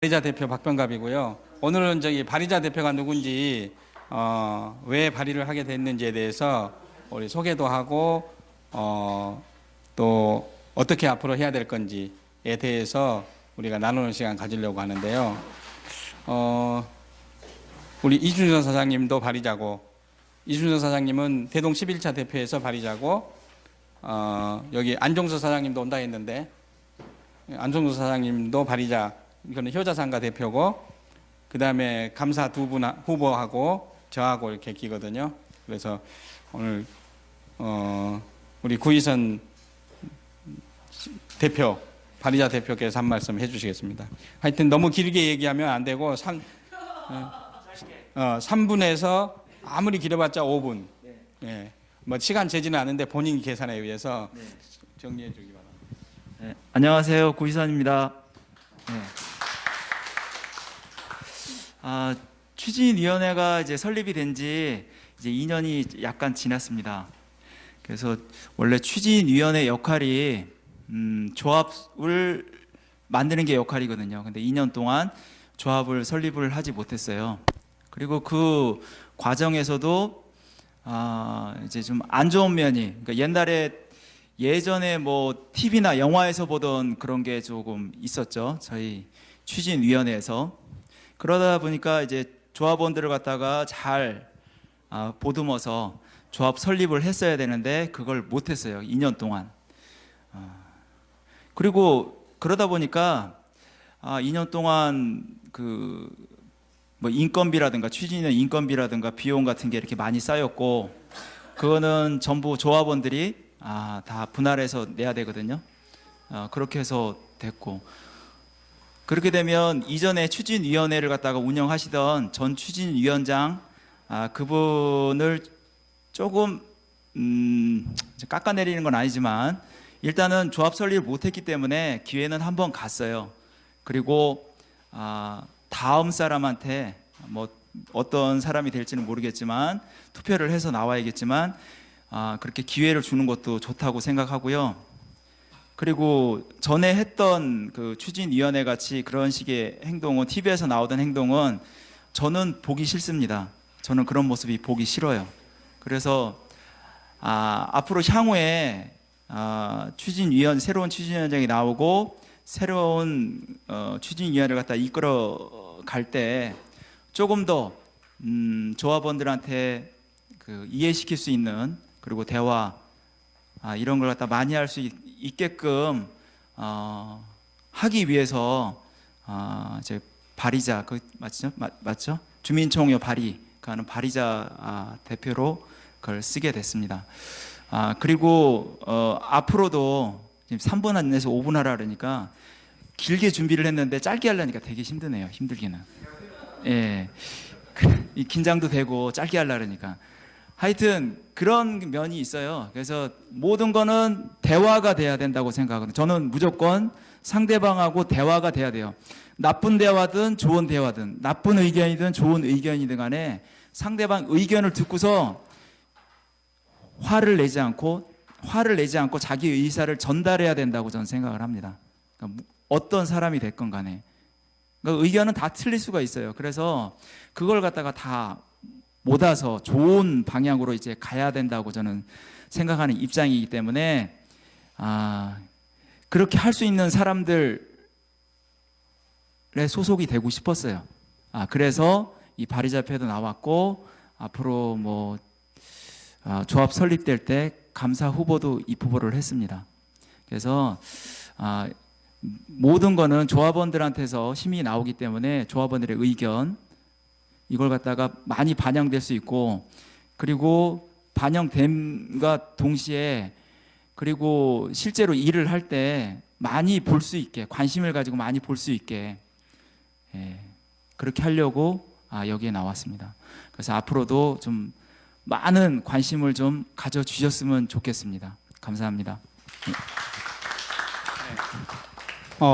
바리자 대표 박병갑이고요. 오늘은 저기 바리자 대표가 누군지 왜 발의를 하게 됐는지에 대해서 우리 소개도 하고 또 어떻게 앞으로 해야 될 건지에 대해서 우리가 나누는 시간 가지려고 하는데요. 우리 이준선 사장님도 바리자고, 이준선 사장님은 대동 11차 대표에서 바리자고, 여기 안종서 사장님도 온다 했는데 안종서 사장님도 바리자, 이거는 효자상가 대표고, 그 다음에 감사 두 분 후보하고 저하고 이렇게 끼거든요. 그래서 오늘 우리 구희선 대표, 바리자 대표께서 한 말씀 해주시겠습니다. 하여튼 너무 길게 얘기하면 안 되고 3분에서 아무리 길어봤자 5분. 예. 뭐 시간 재지는 않은데 본인 계산에 의해서 정리해 주기 바랍니다. 네, 안녕하세요. 구희선입니다. 네. 추진위원회가 이제 설립이 된 지 이제 2년이 약간 지났습니다. 그래서 원래 추진위원회 역할이 조합을 만드는 게 역할이거든요. 근데 2년 동안 조합을 설립을 하지 못했어요. 그리고 그 과정에서도 이제 좀 안 좋은 면이, 그러니까 예전에 뭐 TV나 영화에서 보던 그런 게 조금 있었죠. 저희 추진위원회에서. 그러다 보니까 이제 조합원들을 갖다가 잘 보듬어서 조합 설립을 했어야 되는데 그걸 못했어요. 2년 동안. 그리고 그러다 보니까 2년 동안 그 뭐 인건비라든가 추진위원 인건비라든가 비용 같은 게 이렇게 많이 쌓였고, 그거는 전부 조합원들이 다 분할해서 내야 되거든요. 그렇게 해서 됐고, 그렇게 되면 이전에 추진위원회를 갖다가 운영하시던 전 추진위원장 그분을 조금 깎아내리는 건 아니지만 일단은 조합 설립을 못했기 때문에 기회는 한번 갔어요. 그리고 다음 사람한테 뭐 어떤 사람이 될지는 모르겠지만 투표를 해서 나와야겠지만 그렇게 기회를 주는 것도 좋다고 생각하고요. 그리고 전에 했던 그 추진위원회 같이 그런 식의 행동은, TV에서 나오던 행동은 저는 보기 싫습니다. 저는 그런 모습이 보기 싫어요. 그래서 앞으로 향후에 새로운 추진위원장이 나오고 새로운 추진위원회를 갖다 이끌어 갈 때 조금 더 조합원들한테 그 이해시킬 수 있는, 그리고 대화 이런 걸 갖다 많이 할 수 있게끔 하기 위해서 이제 바리자, 맞죠? 주민총회 발의가는 바리자 대표로 그걸 쓰게 됐습니다. 그리고 앞으로도 지금 3분 안에서 5분 하라 그러니까 길게 준비를 했는데 짧게 하려니까 되게 힘드네요. 힘들기는. 예. 이 긴장도 되고 짧게 하려 그러니까. 하여튼 그런 면이 있어요. 그래서 모든 거는 대화가 돼야 된다고 생각하거든요. 저는 무조건 상대방하고 대화가 돼야 돼요. 나쁜 대화든 좋은 대화든, 나쁜 의견이든 좋은 의견이든 간에 상대방 의견을 듣고서 화를 내지 않고 자기 의사를 전달해야 된다고 저는 생각을 합니다. 그러니까 어떤 사람이 됐건 간에. 그러니까 의견은 다 틀릴 수가 있어요. 그래서 그걸 갖다가 다 모아서 좋은 방향으로 이제 가야 된다고 저는 생각하는 입장이기 때문에 그렇게 할 수 있는 사람들의 소속이 되고 싶었어요. 그래서 이 바리자표도 나왔고, 앞으로 뭐 조합 설립될 때 감사 후보도 입후보를 했습니다. 그래서 모든 거는 조합원들한테서 힘이 나오기 때문에 조합원들의 의견, 이걸 갖다가 많이 반영될 수 있고, 그리고 반영됨과 동시에 그리고 실제로 일을 할 때 많이 볼 수 있게, 관심을 가지고 많이 볼 수 있게, 그렇게 하려고 여기에 나왔습니다. 그래서 앞으로도 좀 많은 관심을 좀 가져주셨으면 좋겠습니다. 감사합니다.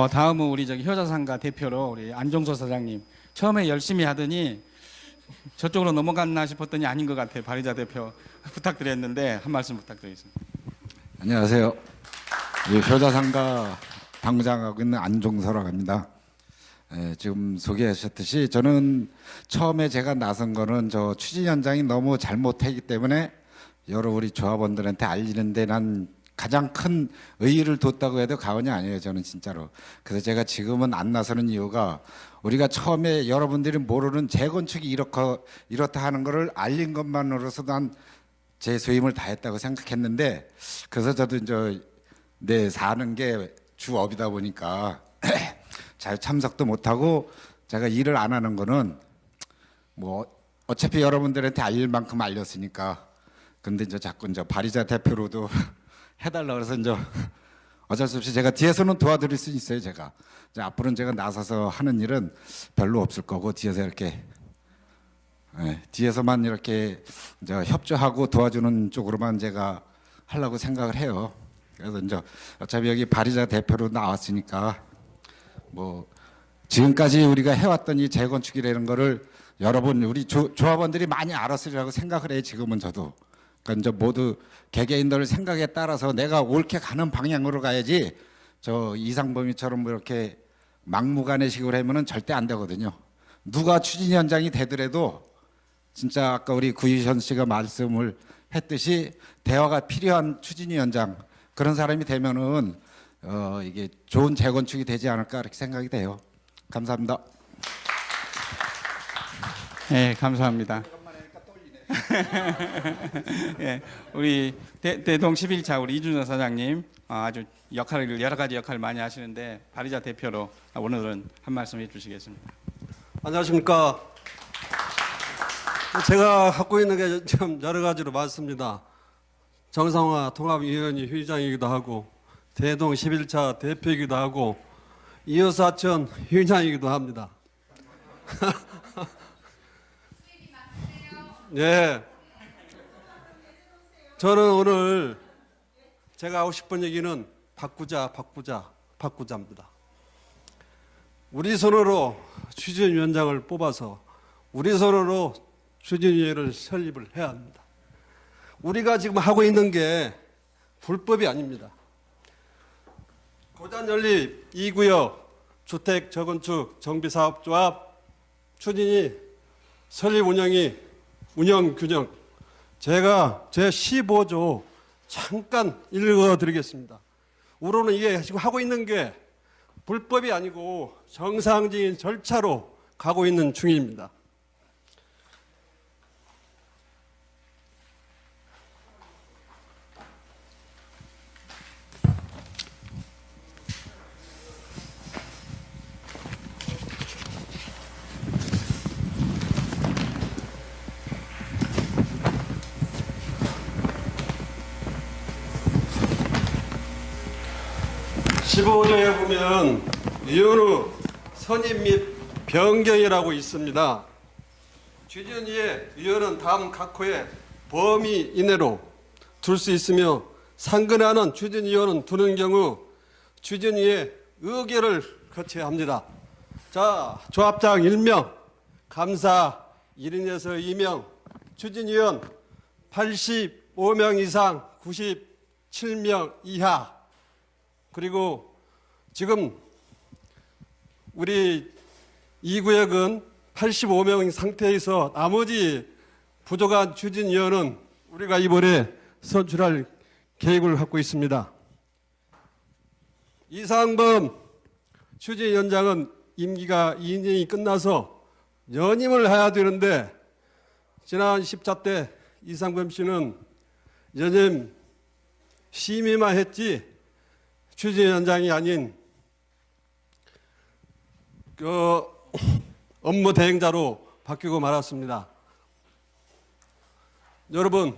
다음은 우리 저기 효자상가 대표로 우리 안종서 사장님. 처음에 열심히 하더니 저쪽으로 넘어갔나 싶었더니 아닌 것 같아요. 바리자 대표 부탁드렸는데 한 말씀 부탁드리겠습니다. 안녕하세요. 효자상가 당장하고 있는 안종서라고 합니다. 지금 소개하셨듯이 저는 처음에 제가 나선 거는 저 추진 현장이 너무 잘못했기 때문에 여러 우리 조합원들한테 알리는데 난 가장 큰 의의를 뒀다고 해도 과언이 아니에요. 저는 진짜로. 그래서 제가 지금은 안 나서는 이유가 우리가 처음에 여러분들이 모르는 재건축이 이렇다 하는 거를 알린 것만으로서 난 제 소임을 다했다고 생각했는데, 그래서 저도 이제 내 사는 게 주업이다 보니까 잘 참석도 못하고 제가 일을 안 하는 거는 뭐 어차피 여러분들한테 알릴 만큼 알렸으니까. 근데 이제 자꾸 이제 발의자 대표로도 해달라 그래서 이제 어쩔 수 없이 제가 뒤에서는 도와드릴 수 있어요. 제가 이제 앞으로는 제가 나서서 하는 일은 별로 없을 거고 뒤에서 이렇게 뒤에서만 이렇게 이제 협조하고 도와주는 쪽으로만 제가 하려고 생각을 해요. 그래서 이제 어차피 여기 발의자 대표로 나왔으니까 뭐 지금까지 우리가 해왔던 이 재건축이라는 거를 여러분 우리 조합원들이 많이 알았으리라고 생각을 해요. 지금은 저도. 그러니까 이제 모두 개개인들 생각에 따라서 내가 옳게 가는 방향으로 가야지 저 이상범이처럼 뭐 이렇게 막무가내식으로 하면은 절대 안 되거든요. 누가 추진 현장이 되더라도 진짜 아까 우리 구희선 씨가 말씀을 했듯이 대화가 필요한 추진위 현장 그런 사람이 되면은 이게 좋은 재건축이 되지 않을까 이렇게 생각이 돼요. 감사합니다. 네, 감사합니다. 예, 우리 대동 11차 우리 이준석 사장님 아주 역할을 여러 가지 역할을 많이 하시는데 발의자 대표로 오늘은 한 말씀 해주시겠습니다. 안녕하십니까. 제가 갖고 있는 게 참 여러 가지로 많습니다. 정상화 통합위원회 회장이기도 하고 대동 11차 대표이기도 하고 이호사천 회장이기도 합니다. 네. 저는 오늘 제가 하고 싶은 얘기는 바꾸자입니다. 우리 손으로 추진위원장을 뽑아서 우리 손으로 추진위원회를 설립을 해야 합니다. 우리가 지금 하고 있는 게 불법이 아닙니다. 고잔연립 2구역 주택 저건축 정비사업조합 추진위 설립 운영 규정 제가 제 15조 잠깐 읽어드리겠습니다. 우리는 이게 지금 하고 있는 게 불법이 아니고 정상적인 절차로 가고 있는 중입니다. (15조에) 보면 위원회 선임 및 변경이라고 있습니다. 추진위의 위원은 다음 각 호의 범위 이내로 둘 수 있으며 상근하는 추진위원은 두는 경우 추진위의 의결을 거쳐야 합니다. 자, 조합장 1명, 감사 1인에서 2명, 추진위원 85명 이상 97명 이하. 그리고 지금 우리 이 구역은 85명 상태에서 나머지 부족한 추진위원은 우리가 이번에 선출할 계획을 갖고 있습니다. 이상범 추진위원장은 임기가 2년이 끝나서 연임을 해야 되는데 지난 10차 때 이상범 씨는 연임 심의만 했지 추진위원장이 아닌 업무 대행자로 바뀌고 말았습니다. 여러분,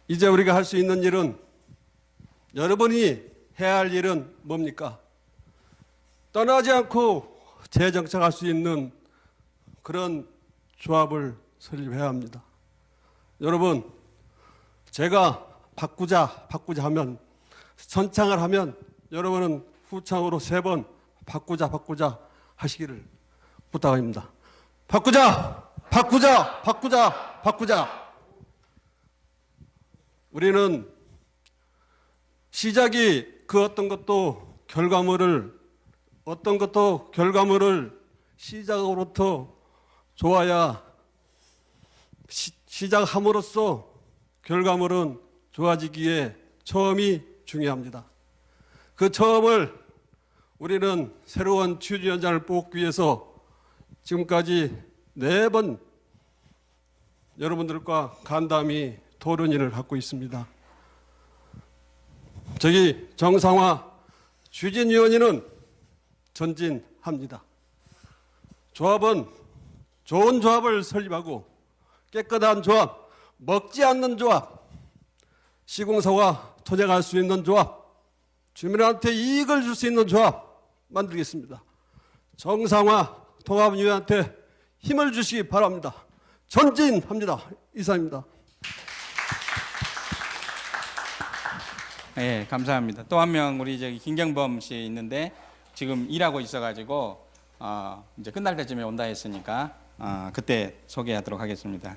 이제 우리가 할 수 있는 일은 여러분이 해야 할 일은 뭡니까? 떠나지 않고 재정착할 수 있는 그런 조합을 설립해야 합니다. 여러분, 제가 바꾸자 하면 선창을 하면 여러분은 후창으로 3번 바꾸자 하시기를 부탁합니다. 바꾸자. 우리는 시작이 그 어떤 것도 결과물을 어떤 것도 결과물을 시작으로부터 좋아야 시작함으로써 결과물은 좋아지기에 처음이 중요합니다. 그 처음을 우리는 새로운 추진위원장을 뽑기 위해서 지금까지 4번 여러분들과 간담이 토론회를 갖고 있습니다. 저기 정상화 추진위원회는 전진합니다. 조합은 좋은 조합을 설립하고 깨끗한 조합, 먹지 않는 조합, 시공사와 토쟁할 수 있는 조합, 주민한테 이익을 줄 수 있는 조합 만들겠습니다. 정상화 통합위원회한테 힘을 주시기 바랍니다. 전진합니다. 이상입니다. 네, 감사합니다. 또 한 명 우리 저기 김경범 씨 있는데 지금 일하고 있어가지고 이제 끝날 때쯤에 온다 했으니까 그때 소개하도록 하겠습니다.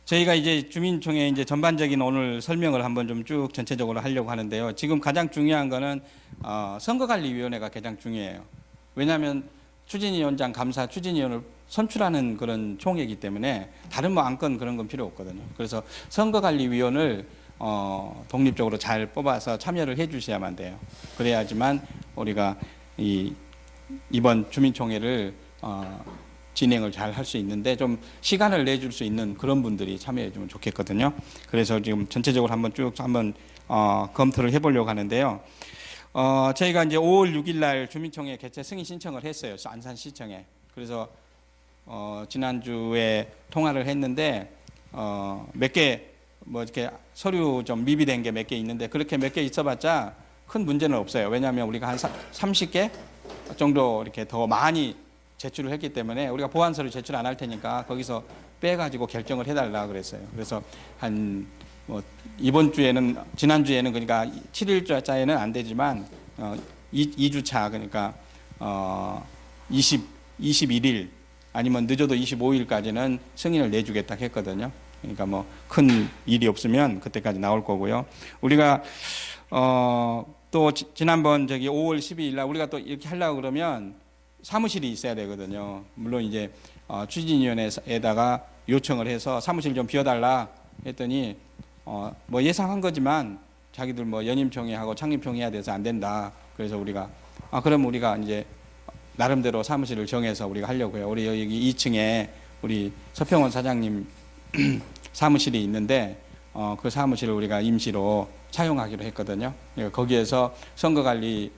저희가 이제 주민총회 이제 전반적인 오늘 설명을 한번 좀 쭉 전체적으로 하려고 하는데요. 지금 가장 중요한 거는 선거관리위원회가 가장 중요해요. 왜냐하면 추진위원장, 감사, 추진위원을 선출하는 그런 총회이기 때문에 다른 뭐 안건 그런 건 필요 없거든요. 그래서 선거관리위원을 독립적으로 잘 뽑아서 참여를 해주셔야만 돼요. 그래야지만 우리가 이번 주민총회를 진행을 잘 할 수 있는데 좀 시간을 내줄 수 있는 그런 분들이 참여해주면 좋겠거든요. 그래서 지금 전체적으로 한번 쭉 검토를 해보려고 하는데요. 저희가 이제 5월 6일 날 주민총회 개최 승인 신청을 했어요. 안산시청에. 그래서 지난주에 통화를 했는데 몇 개 뭐 이렇게 서류 좀 미비된 게 몇 개 있는데 그렇게 몇 개 있어봤자 큰 문제는 없어요. 왜냐하면 우리가 한 30개 정도 이렇게 더 많이 제출을 했기 때문에 우리가 보완 서류 제출 안 할 테니까 거기서 빼가지고 결정을 해달라 그랬어요. 그래서 한 이번 주에는 지난 주에는 그러니까 7일자에는 안 되지만 2주차 그러니까 21일 아니면 늦어도 25일까지는 승인을 내주겠다 했거든요. 그러니까 뭐 큰 일이 없으면 그때까지 나올 거고요. 우리가 또 지난번 저기 5월 12일 날 우리가 또 이렇게 하려고 그러면 사무실이 있어야 되거든요. 물론 이제 추진위원회에다가 요청을 해서 사무실 좀 비워달라 했더니 뭐 예상한 거지만 자기들 뭐 연임총회하고 창립총회해야 돼서 안 된다. 그래서 우리가 그럼 우리가 이제 나름대로 사무실을 정해서 우리가 하려고요. 우리 여기 2층에 우리 서평원 사장님 사무실이 있는데 그 사무실을 우리가 임시로 사용하기로 했거든요. 거기에서 선거관리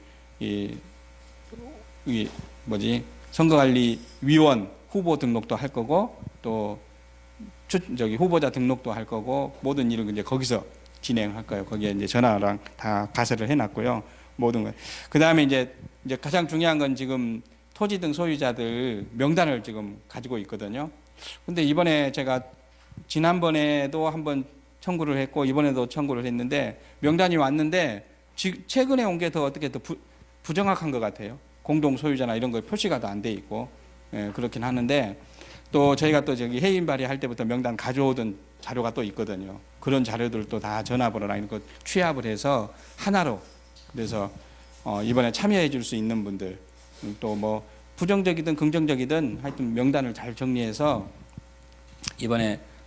선거관리위원 후보 등록도 할 거고 또 후보자 등록도 할 거고 모든 일은 이제 거기서 진행할 거예요. 거기에 이제 전화랑 다 가세를 해놨고요. 모든 거. 그 다음에 이제 가장 중요한 건 지금 토지 등 소유자들 명단을 지금 가지고 있거든요. 근데 이번에 제가 지난번에도 한번 청구를 했고 이번에도 청구를 했는데 명단이 왔는데 최근에 온 게 더 어떻게 더 부정확한 것 같아요. 공동 소유자나 이런 거 표시가 더 안 돼 있고 그렇긴 하는데 또 저희가 또 저기 해임 발의할 때부터 명단 가져오던 자료가 또 있거든요. 그런 자료들도 다 전화번호나 이런 거 취합을 해서 하나로 그래서 이번에 참여해 줄 수 있는 분들 또 뭐 부정적이든 긍정적이든 하여튼 명단을 잘 정리해서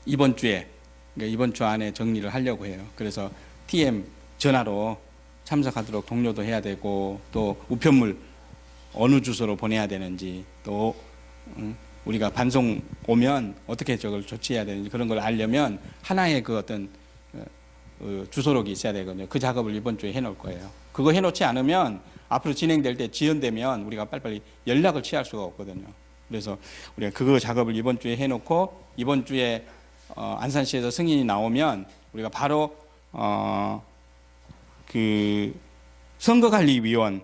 이번 주에 그러니까 이번 주 안에 정리를 하려고 해요. 그래서 TM 전화로 참석하도록 독려도 해야 되고 또 우편물 어느 주소로 보내야 되는지 또 우리가 반송 오면 어떻게 저걸 조치해야 되는지 그런 걸 알려면 하나의 그 어떤 주소록이 있어야 되거든요. 그 작업을 이번 주에 해놓을 거예요. 그거 해놓지 않으면 앞으로 진행될 때 지연되면 우리가 빨리빨리 연락을 취할 수가 없거든요. 그래서 우리가 그거 작업을 이번 주에 해놓고 이번 주에 안산시에서 승인이 나오면 우리가 바로 그 선거관리위원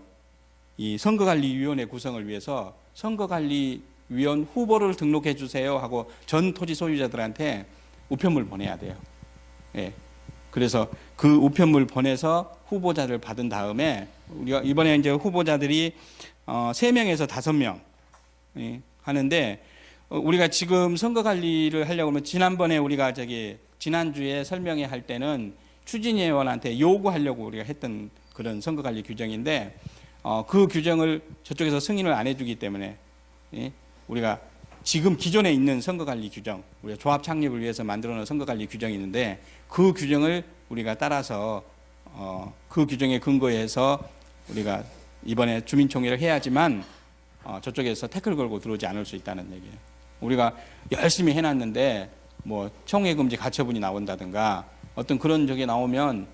이 선거관리위원회 구성을 위해서 선거관리위원 후보를 등록해 주세요 하고 전 토지 소유자들한테 우편물 보내야 돼요. 예. 그래서 그 우편물 보내서 후보자를 받은 다음에 우리가 이번에 이제 후보자들이 3명에서 5명 하는데 우리가 지금 선거 관리를 하려고 하면 지난번에 우리가 지난주에 설명회 할 때는 추진위원한테 요구하려고 우리가 했던 그런 선거 관리 규정인데 그 규정을 저쪽에서 승인을 안 해주기 때문에 예? 우리가 지금 기존에 있는 선거관리 규정, 우리가 조합 창립을 위해서 만들어놓은 선거관리 규정이 있는데 그 규정을 우리가 따라서 그 규정에 근거해서 우리가 이번에 주민총회를 해야지만 저쪽에서 태클 걸고 들어오지 않을 수 있다는 얘기예요. 우리가 열심히 해놨는데 뭐 총회금지 가처분이 나온다든가 어떤 그런 적이 나오면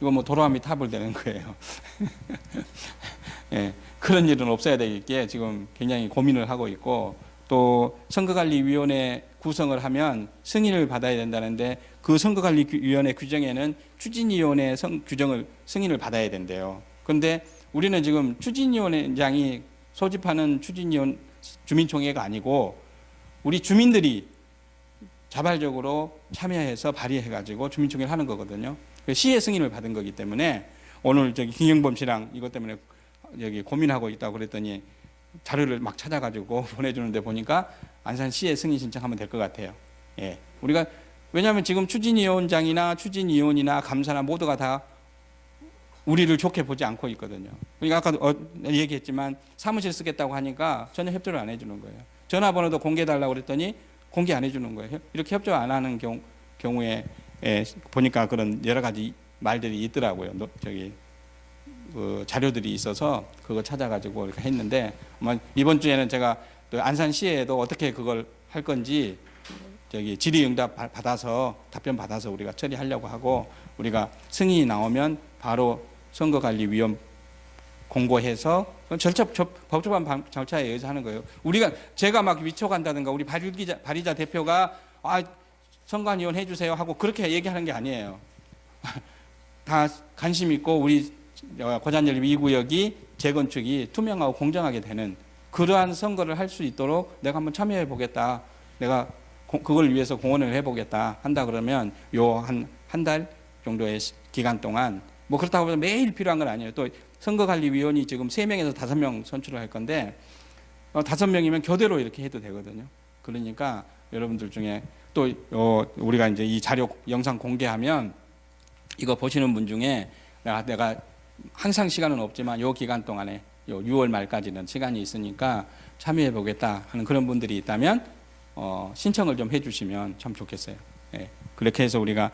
이거 뭐 도로함이 탑을 되는 거예요. 예, 그런 일은 없어야 되겠기에 지금 굉장히 고민을 하고 있고 또 선거관리위원회 구성을 하면 승인을 받아야 된다는데 그 선거관리위원회 규정에는 추진위원회 규정을 승인을 받아야 된대요. 그런데 우리는 지금 추진위원장이 소집하는 추진위원 주민총회가 아니고 우리 주민들이 자발적으로 참여해서 발의해가지고 주민총회를 하는 거거든요. 시의 승인을 받은 거기 때문에 오늘 저기 김영범 씨랑 이것 때문에 여기 고민하고 있다고 그랬더니 자료를 막 찾아가지고 보내주는데 보니까 안산시에 승인 신청하면 될 것 같아요. 예, 우리가 왜냐하면 지금 추진위원장이나 추진위원이나 감사나 모두가 다 우리를 좋게 보지 않고 있거든요. 그러니까 아까 얘기했지만 사무실 쓰겠다고 하니까 전혀 협조를 안 해주는 거예요. 전화번호도 공개해달라고 그랬더니 공개 안 해주는 거예요. 이렇게 협조 안 하는 경우에 보니까 그런 여러 가지 말들이 있더라고요. 저기 그 자료들이 있어서 그거 찾아가지고 이렇게 했는데 이번 주에는 제가 또 안산시에도 어떻게 그걸 할 건지 저기 질의응답 받아서 답변 받아서 우리가 처리하려고 하고 우리가 승인이 나오면 바로 선거관리위원 공고해서 법조반 절차에 의해서 하는 거예요. 제가 막 위촉한다든가 우리 발의자 대표가 선관위원 해주세요 하고 그렇게 얘기하는 게 아니에요. 다 관심 있고 우리 고잔연립 2구역이 재건축이 투명하고 공정하게 되는 그러한 선거를 할 수 있도록 내가 한번 참여해 보겠다. 내가 그걸 위해서 공헌을 해보겠다 한다 그러면 요 한 달 정도의 기간 동안 뭐 그렇다고 해서 매일 필요한 건 아니에요. 또 선거관리위원이 지금 3명에서 5명 선출을 할 건데 5명이면 교대로 이렇게 해도 되거든요. 그러니까 여러분들 중에 또 우리가 이제 이 자료 영상 공개하면 이거 보시는 분 중에 내가 항상 시간은 없지만 요 기간 동안에 요 6월 말까지는 시간이 있으니까 참여해 보겠다 하는 그런 분들이 있다면 신청을 좀 해주시면 참 좋겠어요. 예. 그렇게 해서 우리가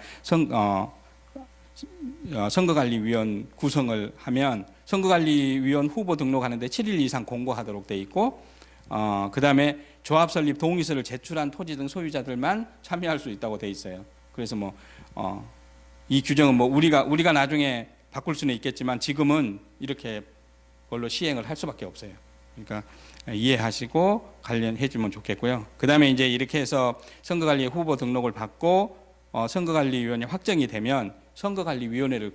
선거관리위원 구성을 하면 선거관리위원 후보 등록하는데 7일 이상 공고하도록 돼 있고 그 다음에 조합 설립 동의서를 제출한 토지 등 소유자들만 참여할 수 있다고 돼 있어요. 그래서 이 규정은 우리가 나중에 바꿀 수는 있겠지만 지금은 이렇게 걸로 시행을 할 수밖에 없어요. 그러니까 이해하시고 관련해 주면 좋겠고요. 그 다음에 이제 이렇게 해서 선거관리 후보 등록을 받고 선거관리위원회 확정이 되면 선거관리위원회를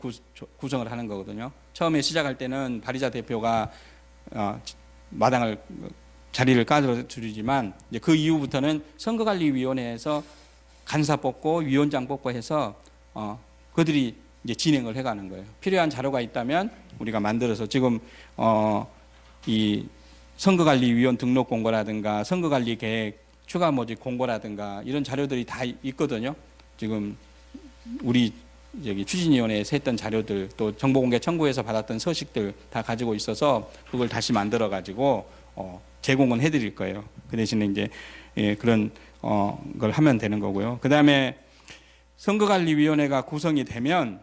구성을 하는 거거든요. 처음에 시작할 때는 발의자 대표가 자리를 까주지만 이제 그 이후부터는 선거관리위원회에서 간사 뽑고 위원장 뽑고 해서 그들이 이제 진행을 해가는 거예요. 필요한 자료가 있다면 우리가 만들어서 지금 이 선거관리위원 등록 공고라든가 선거관리계획 추가 모집 공고라든가 이런 자료들이 다 있거든요. 지금 우리 여기 추진위원회에서 했던 자료들 또 정보공개 청구에서 받았던 서식들 다 가지고 있어서 그걸 다시 만들어 가지고 제공은 해드릴 거예요. 그 대신에 이제 그런 걸 하면 되는 거고요. 그 다음에 선거관리위원회가 구성이 되면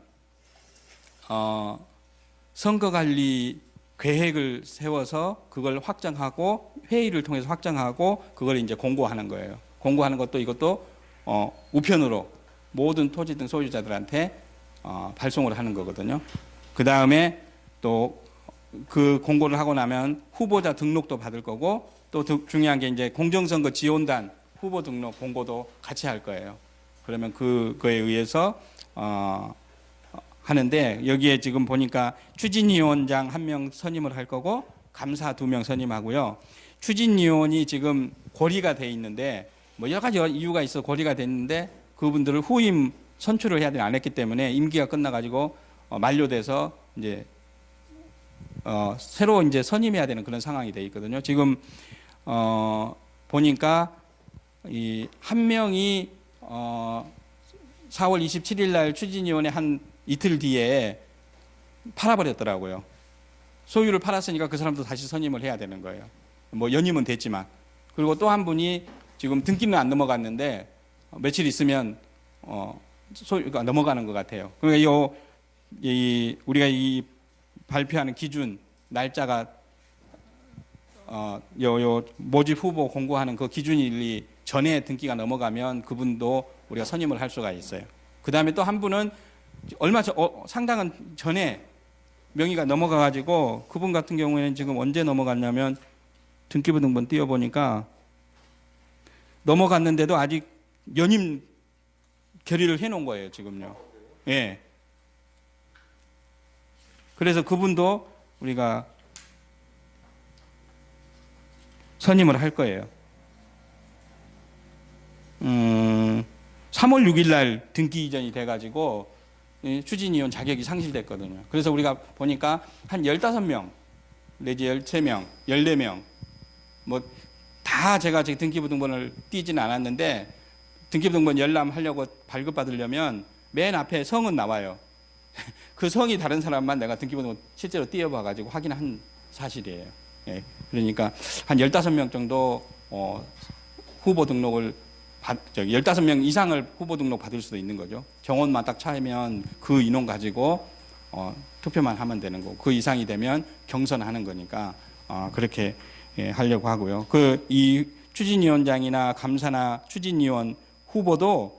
선거관리 계획을 세워서 그걸 확정하고 회의를 통해서 확정하고 그걸 이제 공고하는 거예요. 공고하는 것도 이것도 우편으로 모든 토지 등 소유자들한테 발송을 하는 거거든요. 그 다음에 또 그 공고를 하고 나면 후보자 등록도 받을 거고 또 중요한 게 이제 공정선거 지원단 후보 등록 공고도 같이 할 거예요. 그러면 그거에 의해서 하는데 여기에 지금 보니까 추진위원장 1명 선임을 할 거고 감사 2명 선임하고요. 추진위원이 지금 고리가 돼 있는데 뭐 여러 가지 이유가 있어 고리가 됐는데 그분들을 후임 선출을 해야 되는 안 했기 때문에 임기가 끝나가지고 만료돼서 이제 새로 이제 선임해야 되는 그런 상황이 돼 있거든요. 지금 보니까 이 한 명이 4월 27일 날 추진위원회 한 이틀 뒤에 팔아버렸더라고요. 소유를 팔았으니까 그 사람도 다시 선임을 해야 되는 거예요. 뭐 연임은 됐지만. 그리고 또 한 분이 지금 등기는 안 넘어갔는데 며칠 있으면 소유가 넘어가는 것 같아요. 그러니까 우리가 이 발표하는 기준 날짜가 모집 후보 공고하는 그 기준일이 전에 등기가 넘어가면 그분도 우리가 선임을 할 수가 있어요. 그 다음에 또 한 분은 상당한 전에 명의가 넘어가가지고 그분 같은 경우에는 지금 언제 넘어갔냐면 등기부 등본 띄워보니까 넘어갔는데도 아직 연임 결의를 해놓은 거예요, 지금요. 예. 그래서 그분도 우리가 선임을 할 거예요. 3월 6일 날 등기 이전이 돼가지고 추진위원 자격이 상실됐거든요. 그래서 우리가 보니까 한 15명 내지 13명, 14명 뭐 다 제가 지금 등기부 등본을 띄지는 않았는데 등기부 등본 열람하려고 발급받으려면 맨 앞에 성은 나와요. 그 성이 다른 사람만 내가 등기부 등본 실제로 띄워봐가지고 확인한 사실이에요. 예. 그러니까 한 15명 정도 후보 등록을 15명 이상을 후보 등록 받을 수도 있는 거죠. 경원만 딱 차면 그 인원 가지고 투표만 하면 되는 거고 그 이상이 되면 경선하는 거니까 그렇게 하려고 하고요. 이 추진위원장이나 감사나 추진위원 후보도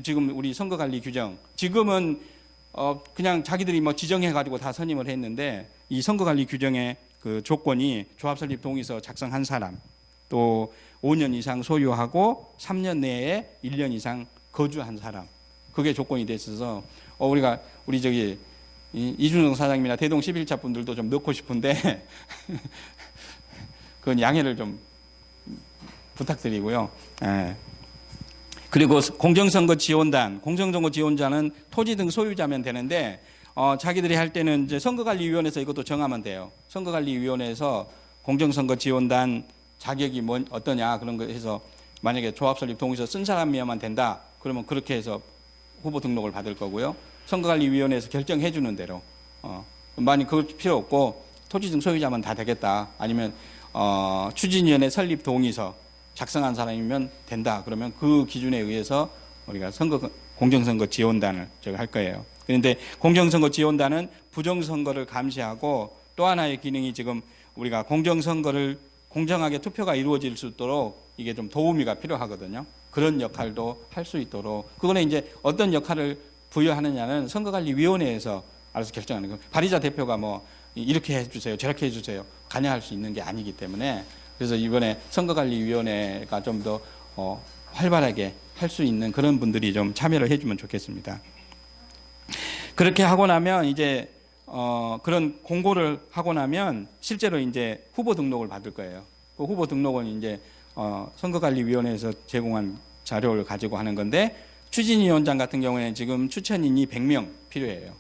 지금 우리 선거관리 규정 지금은 그냥 자기들이 뭐 지정해가지고 다 선임을 했는데 이 선거관리 규정의 그 조건이 조합 설립 동의서 작성한 사람 또 5년 이상 소유하고 3년 내에 1년 이상 거주한 사람 그게 조건이 돼 있어서 우리 저기 이준석 사장님이나 대동 11차 분들도 좀 넣고 싶은데 그건 양해를 좀 부탁드리고요. 예. 그리고 공정선거 지원자는 토지 등 소유자면 되는데 자기들이 할 때는 이제 선거관리위원회에서 이것도 정하면 돼요. 선거관리위원회에서 공정선거 지원단 자격이 어떠냐 그런 거 해서 만약에 조합 설립 동의서 쓴 사람이야만 된다. 그러면 그렇게 해서 후보 등록을 받을 거고요. 선거관리위원회에서 결정해 주는 대로 만약 그럴 필요 없고 토지 등 소유자만 다 되겠다. 아니면 추진위원회 설립 동의서 작성한 사람이면 된다. 그러면 그 기준에 의해서 우리가 공정선거 지원단을 제가 할 거예요. 그런데 공정선거 지원단은 부정선거를 감시하고 또 하나의 기능이 지금 우리가 공정선거를 공정하게 투표가 이루어질 수 있도록 이게 좀 도우미가 필요하거든요. 그런 역할도 할 수 있도록 그거는 이제 어떤 역할을 부여하느냐는 선거관리위원회에서 알아서 결정하는 거예요. 발의자 대표가 뭐 이렇게 해주세요, 저렇게 해주세요 관여할 수 있는 게 아니기 때문에 그래서 이번에 선거관리위원회가 좀 더 활발하게 할 수 있는 그런 분들이 좀 참여를 해주면 좋겠습니다. 그렇게 하고 나면 이제 그런 공고를 하고 나면 실제로 이제 후보 등록을 받을 거예요. 그 후보 등록은 이제 선거관리위원회에서 제공한 자료를 가지고 하는 건데 추진위원장 같은 경우에는 지금 추천인이 100명 필요해요.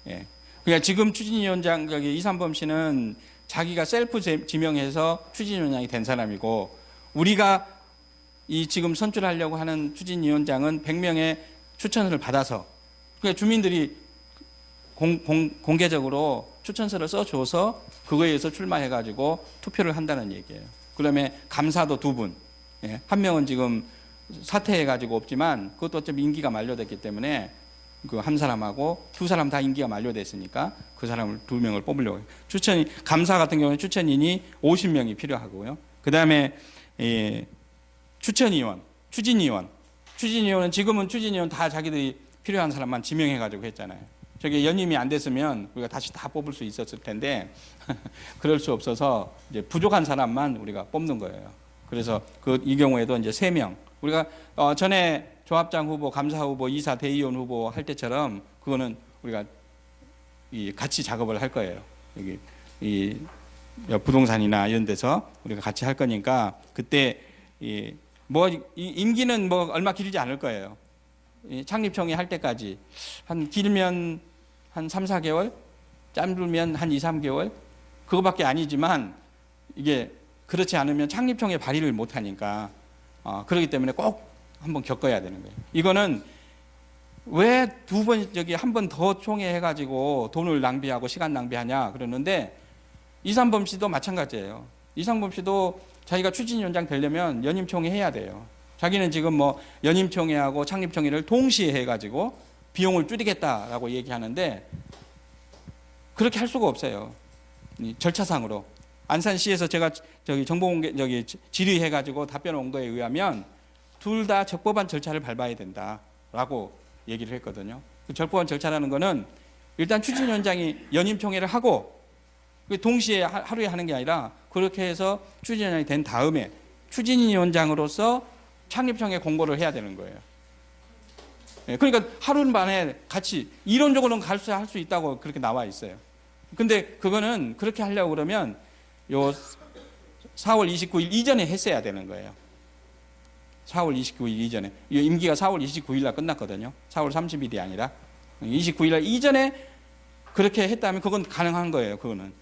예. 그러니까 지금 추진위원장 이삼범 씨는 자기가 셀프 지명해서 추진위원장이 된 사람이고 우리가 이 지금 선출하려고 하는 추진위원장은 100명의 추천서를 받아서 그러니까 주민들이 공개적으로 추천서를 써줘서 그거에 의해서 출마해가지고 투표를 한다는 얘기예요. 그다음에 감사도 2분, 예. 한 명은 지금 사퇴해가지고 없지만 그것도 좀 임기가 만료됐기 때문에 그 한 사람하고 2사람 다 임기가 만료됐으니까 그 사람을 2명을 뽑으려고 해요. 감사 같은 경우는 추천인이 50명이 필요하고요. 그다음에 추천위원, 추진위원은 지금은 추진위원 다 자기들이 필요한 사람만 지명해가지고 했잖아요. 저게 연임이 안 됐으면 우리가 다시 다 뽑을 수 있었을 텐데 그럴 수 없어서 이제 부족한 사람만 우리가 뽑는 거예요. 그래서 이 경우에도 이제 3명 우리가 전에 조합장 후보, 감사 후보, 이사 대의원 후보 할 때처럼 그거는 우리가 같이 작업을 할 거예요. 여기 부동산이나 이런 데서 우리가 같이 할 거니까 그때 임기는 뭐 얼마 길지 않을 거예요. 창립총회 할 때까지 길면 한 3, 4개월, 짧으면 한 2, 3개월 그거밖에 아니지만 이게 그렇지 않으면 창립총회 발의를 못 하니까 그렇기 때문에 꼭 한번 겪어야 되는 거예요. 이거는 왜 한 번 더 총회 해가지고 돈을 낭비하고 시간 낭비하냐 그러는데 이상범 씨도 마찬가지예요. 이상범 씨도 자기가 추진위원장 되려면 연임총회 해야 돼요. 자기는 지금 뭐 연임총회하고 창립총회를 동시에 해가지고 비용을 줄이겠다라고 얘기하는데 그렇게 할 수가 없어요. 이 절차상으로. 안산시에서 제가 저기 정보공개 저기 질의해가지고 답변 온 거에 의하면 둘 다 적법한 절차를 밟아야 된다라고 얘기를 했거든요. 그 적법한 절차라는 거는 일단 추진위원장이 연임총회를 하고 동시에 하루에 하는 게 아니라 그렇게 해서 추진위원장이 된 다음에 추진위원장으로서 창립총회 공고를 해야 되는 거예요. 그러니까 하루 만에 같이 이론적으로는 할 수 있다고 그렇게 나와 있어요. 근데 그거는 그렇게 하려고 그러면 요 4월 29일 이전에 했어야 되는 거예요. 4월 29일 이전에. 임기가 4월 29일 날 끝났거든요. 4월 30일이 아니라 29일 날 이전에 그렇게 했다면 그건 가능한 거예요. 그거는.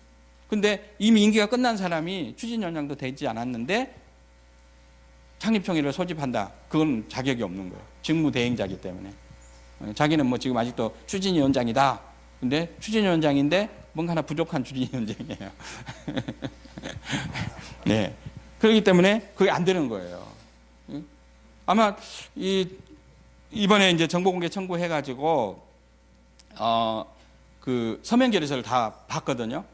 근데 이미 임기가 끝난 사람이 추진위원장도 되지 않았는데 창립총회를 소집한다. 그건 자격이 없는 거예요. 직무대행자이기 때문에. 자기는 뭐 지금 아직도 추진위원장이다. 근데 추진위원장인데 뭔가 하나 부족한 추진위원장이에요. 네. 그렇기 때문에 그게 안 되는 거예요. 아마 이번에 이제 정보공개 청구해가지고 그 서면 결의서를 다 봤거든요.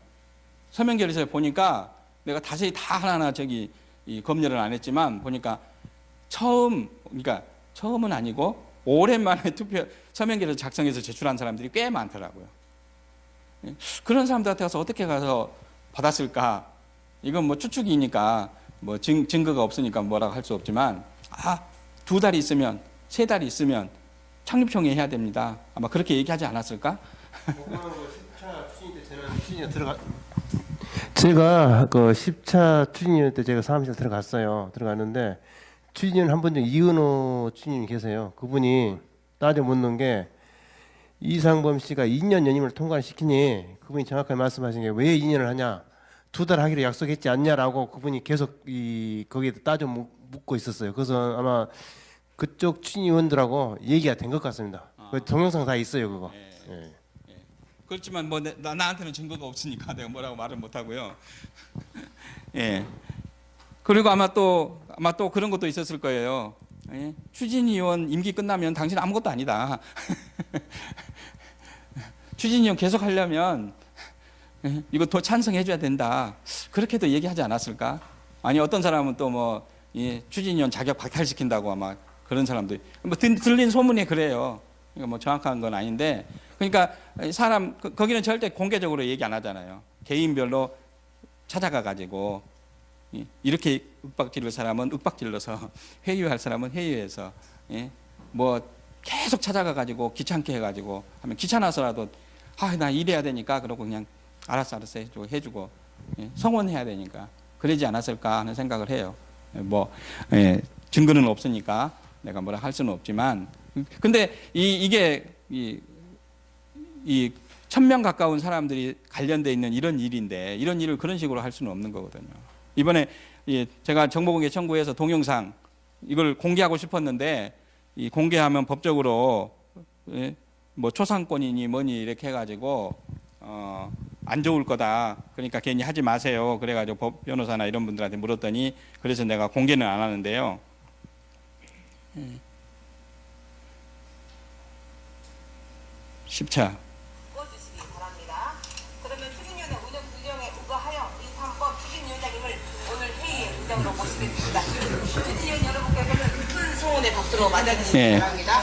서면 결의서를 보니까 내가 자세히 다 하나하나 저기 검열을 안 했지만 보니까 그러니까 처음은 아니고 오랜만에 서면 결의서 작성해서 제출한 사람들이 꽤 많더라고요. 그런 사람들한테 가서 어떻게 가서 받았을까? 이건 뭐 추측이니까 뭐 증거가 없으니까 뭐라고 할 수 없지만 2달이 있으면 3달이 있으면 창립총회 해야 됩니다. 아마 그렇게 얘기하지 않았을까? 제가 그 10차 추진위원 때 제가 사무실 들어갔어요. 들어갔는데 추진위원 한 분 중 이은호 추진위원이 계세요. 그분이 따져 묻는 게 이상범 씨가 2년 연임을 통과시키니 그분이 정확하게 말씀하신 게 왜 2년을 하냐? 2달 하기로 약속했지 않냐라고 그분이 계속 거기에 따져 묻고 있었어요. 그래서 아마 그쪽 추진위원들하고 얘기가 된 것 같습니다. 그 동영상 다 있어요, 그거. 예. 그렇지만 뭐 나한테는 증거가 없으니까 내가 뭐라고 말을 못 하고요. 예. 그리고 아마 또 그런 것도 있었을 거예요. 예? 추진위원 임기 끝나면 당신 아무것도 아니다. 추진위원 계속 하려면 이거 더 찬성해줘야 된다. 그렇게도 얘기하지 않았을까? 아니 어떤 사람은 또 뭐 추진위원 자격 박탈시킨다고 아마 그런 사람도 뭐 들린 소문이 그래요. 그러니까 뭐 정확한 건 아닌데 그러니까 거기는 절대 공개적으로 얘기 안 하잖아요. 개인별로 찾아가 가지고 이렇게 윽박지를 사람은 윽박질러서 회유할 사람은 회유해서 뭐 계속 찾아가 가지고 귀찮게 해가지고 하면 귀찮아서라도 나 일해야 되니까 그러고 그냥 알았어 해주고 성원해야 되니까 그러지 않았을까 하는 생각을 해요. 뭐 증거는 없으니까 내가 뭐라 할 수는 없지만 근데 이게 1000명 가까운 사람들이 관련돼 있는 이런 일인데 이런 일을 그런 식으로 할 수는 없는 거거든요. 이번에 제가 정보공개 청구해서 동영상 이걸 공개하고 싶었는데 공개하면 법적으로 뭐 초상권이니 뭐니 이렇게 해가지고 안 좋을 거다. 그러니까 괜히 하지 마세요. 그래가지고 법 변호사나 이런 분들한테 물었더니 그래서 내가 공개는 안 하는데요. 10차. 주시기 바랍니다. 그러면 추진위원회 운영 규정에 의거하여 이상범 추진위원장님을 오늘 회의에 의장으로 모시겠습니다. 추진위원 여러분께서는 큰 소원의 박수로 맞아주시기 바랍니다.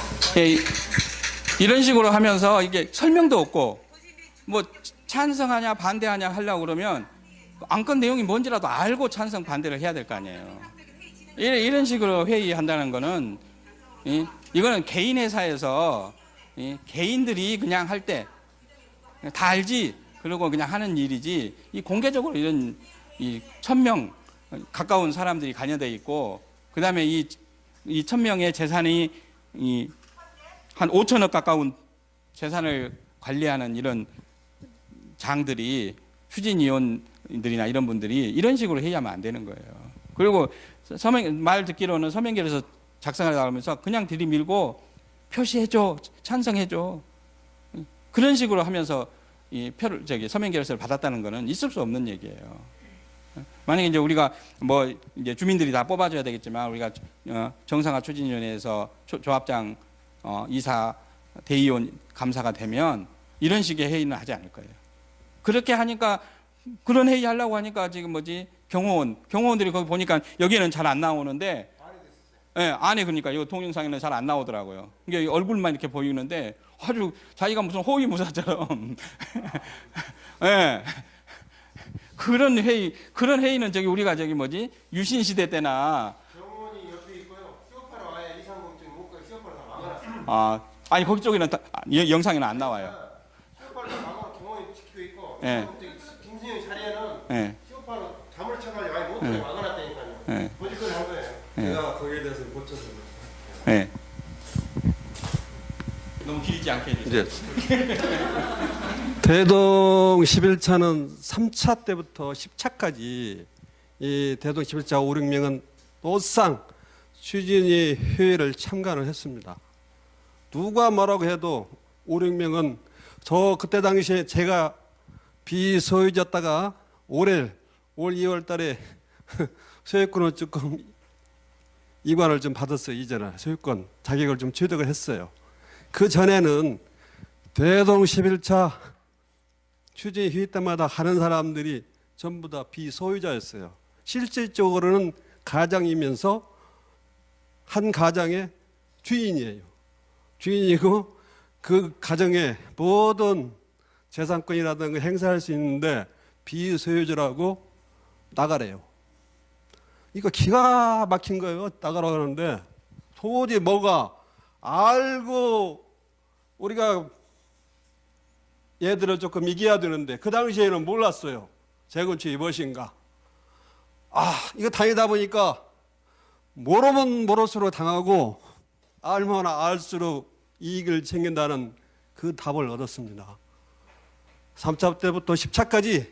이런 식으로 하면서 이게 설명도 없고 뭐 찬성하냐 반대하냐 하려고 그러면 안건 내용이 뭔지라도 알고 찬성 반대를 해야 될 거 아니에요. 이런 식으로 회의한다는 거는 이거는 개인 회사에서 개인들이 그냥 할 때 다 알지 그러고 그냥 하는 일이지 이 공개적으로 이런 1000명 가까운 사람들이 관여돼 있고 그 다음에 이 1000명의 재산이 한 5천억 가까운 재산을 관리하는 이런 장들이 추진위원들이나 이런 분들이 이런 식으로 회의하면 안 되는 거예요. 그리고 말 듣기로는 서명결에서 작성하려고 하면서 그냥 들이밀고 표시해줘, 찬성해줘. 그런 식으로 하면서 이 표를 서명 결서를 받았다는 것은 있을 수 없는 얘기예요. 만약에 이제 우리가 뭐 이제 주민들이 다 뽑아줘야 되겠지만 우리가 정상화 추진위원회에서 조합장, 이사, 대의원 감사가 되면 이런 식의 회의는 하지 않을 거예요. 그렇게 하니까 그런 회의 하려고 하니까 지금 경호원들이 거기 보니까 여기는 잘 안 나오는데 안에 그러니까 이 동영상에는 잘 안 나오더라고요. 이게 얼굴만 이렇게 보이는데 아주 자기가 무슨 호위무사처럼 예. 그런 회의는 우리가 유신 시대 때나 병원이 옆에 있고요. 시오파로 와야 이상검증 못 가요. 시오파로 다 막아놨어요. 아니 거기 쪽에는 영상에는 안 나와요. 시오파로 다 막아 경원이 지키고 있고 예. 김승현 자리에는 예. 시오파로 잠을 쳐가지고 아예 못 가게 막아놨다니까요. 예. 거짓말 한 거예요. 제가 거기에 대해서 못 쳐서 예. 너무 길지 않게 해주세요. 이제 대동 11차는 3차 때부터 10차까지 이 대동 11차 5, 6명은 노상 추진위 회의를 참가를 했습니다. 누가 뭐라고 해도 5, 6명은 저 그때 당시에 제가 비소유자였다가 올 2월 달에 소유권을 조금 이관을 좀 받았어요. 이제는 소유권 자격을 좀 취득을 했어요. 그 전에는 대동 11차 추진 회의 때마다 하는 사람들이 전부 다 비소유자였어요. 실질적으로는 가장이면서 한 가장의 주인이에요. 주인이고 그 가정의 모든 재산권이라든가 행사할 수 있는데 비소유자라고 나가래요. 이거 기가 막힌 거예요. 나가라고 하는데 도저히 뭐가 알고 우리가 얘들을 조금 이겨야 되는데 그 당시에는 몰랐어요. 재건축이 무엇인가. 이거 다니다 보니까 모르면 모를수록 당하고 알면 알수록 이익을 챙긴다는 그 답을 얻었습니다. 3차 때부터 10차까지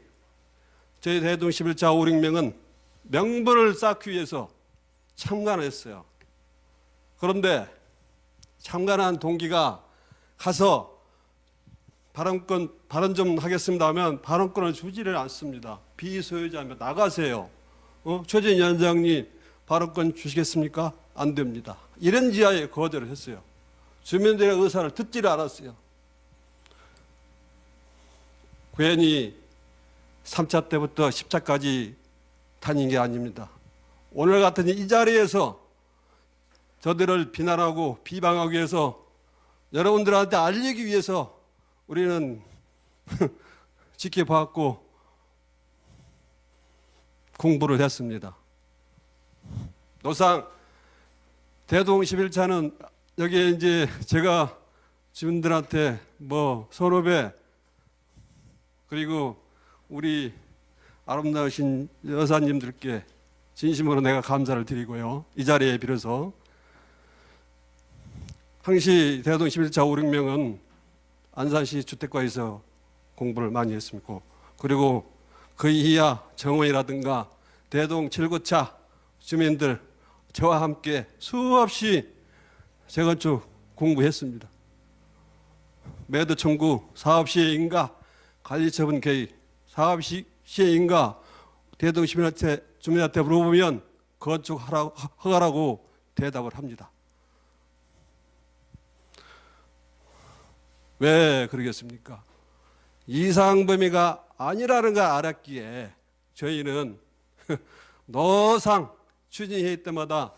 저희 대동 11차 5, 6명은 명분을 쌓기 위해서 참관을 했어요. 그런데 참관한 동기가 가서 발언 좀 하겠습니다 하면 발언권을 주지를 않습니다. 비소유자면 나가세요. 추진위원장님 발언권 주시겠습니까? 안 됩니다. 이런 지하에 거절을 했어요. 주민들의 의사를 듣지를 않았어요. 괜히 3차 때부터 10차까지 다닌 게 아닙니다. 오늘 같은 이 자리에서 저들을 비난하고 비방하기 위해서 여러분들한테 알리기 위해서 우리는 지켜봤고 공부를 했습니다. 노상 대동 11차는 여기에 이제 제가 주민들한테 선후배 그리고 우리 아름다우신 여사님들께 진심으로 내가 감사를 드리고요. 이 자리에 빌어서 항시 대동 11차 5, 6명은 안산시 주택과에서 공부를 많이 했습니다. 그리고 그 이하 정원이라든가 대동 7, 9차 주민들 저와 함께 수없이 재건축 공부했습니다. 매도 청구, 사업 시행인가, 관리처분 개의, 사업 시행인가 대동 주민한테 물어보면 건축 허가라고 대답을 합니다. 왜 그러겠습니까? 이상범위가 아니라는 걸 알았기에 저희는 노상 추진회의 때마다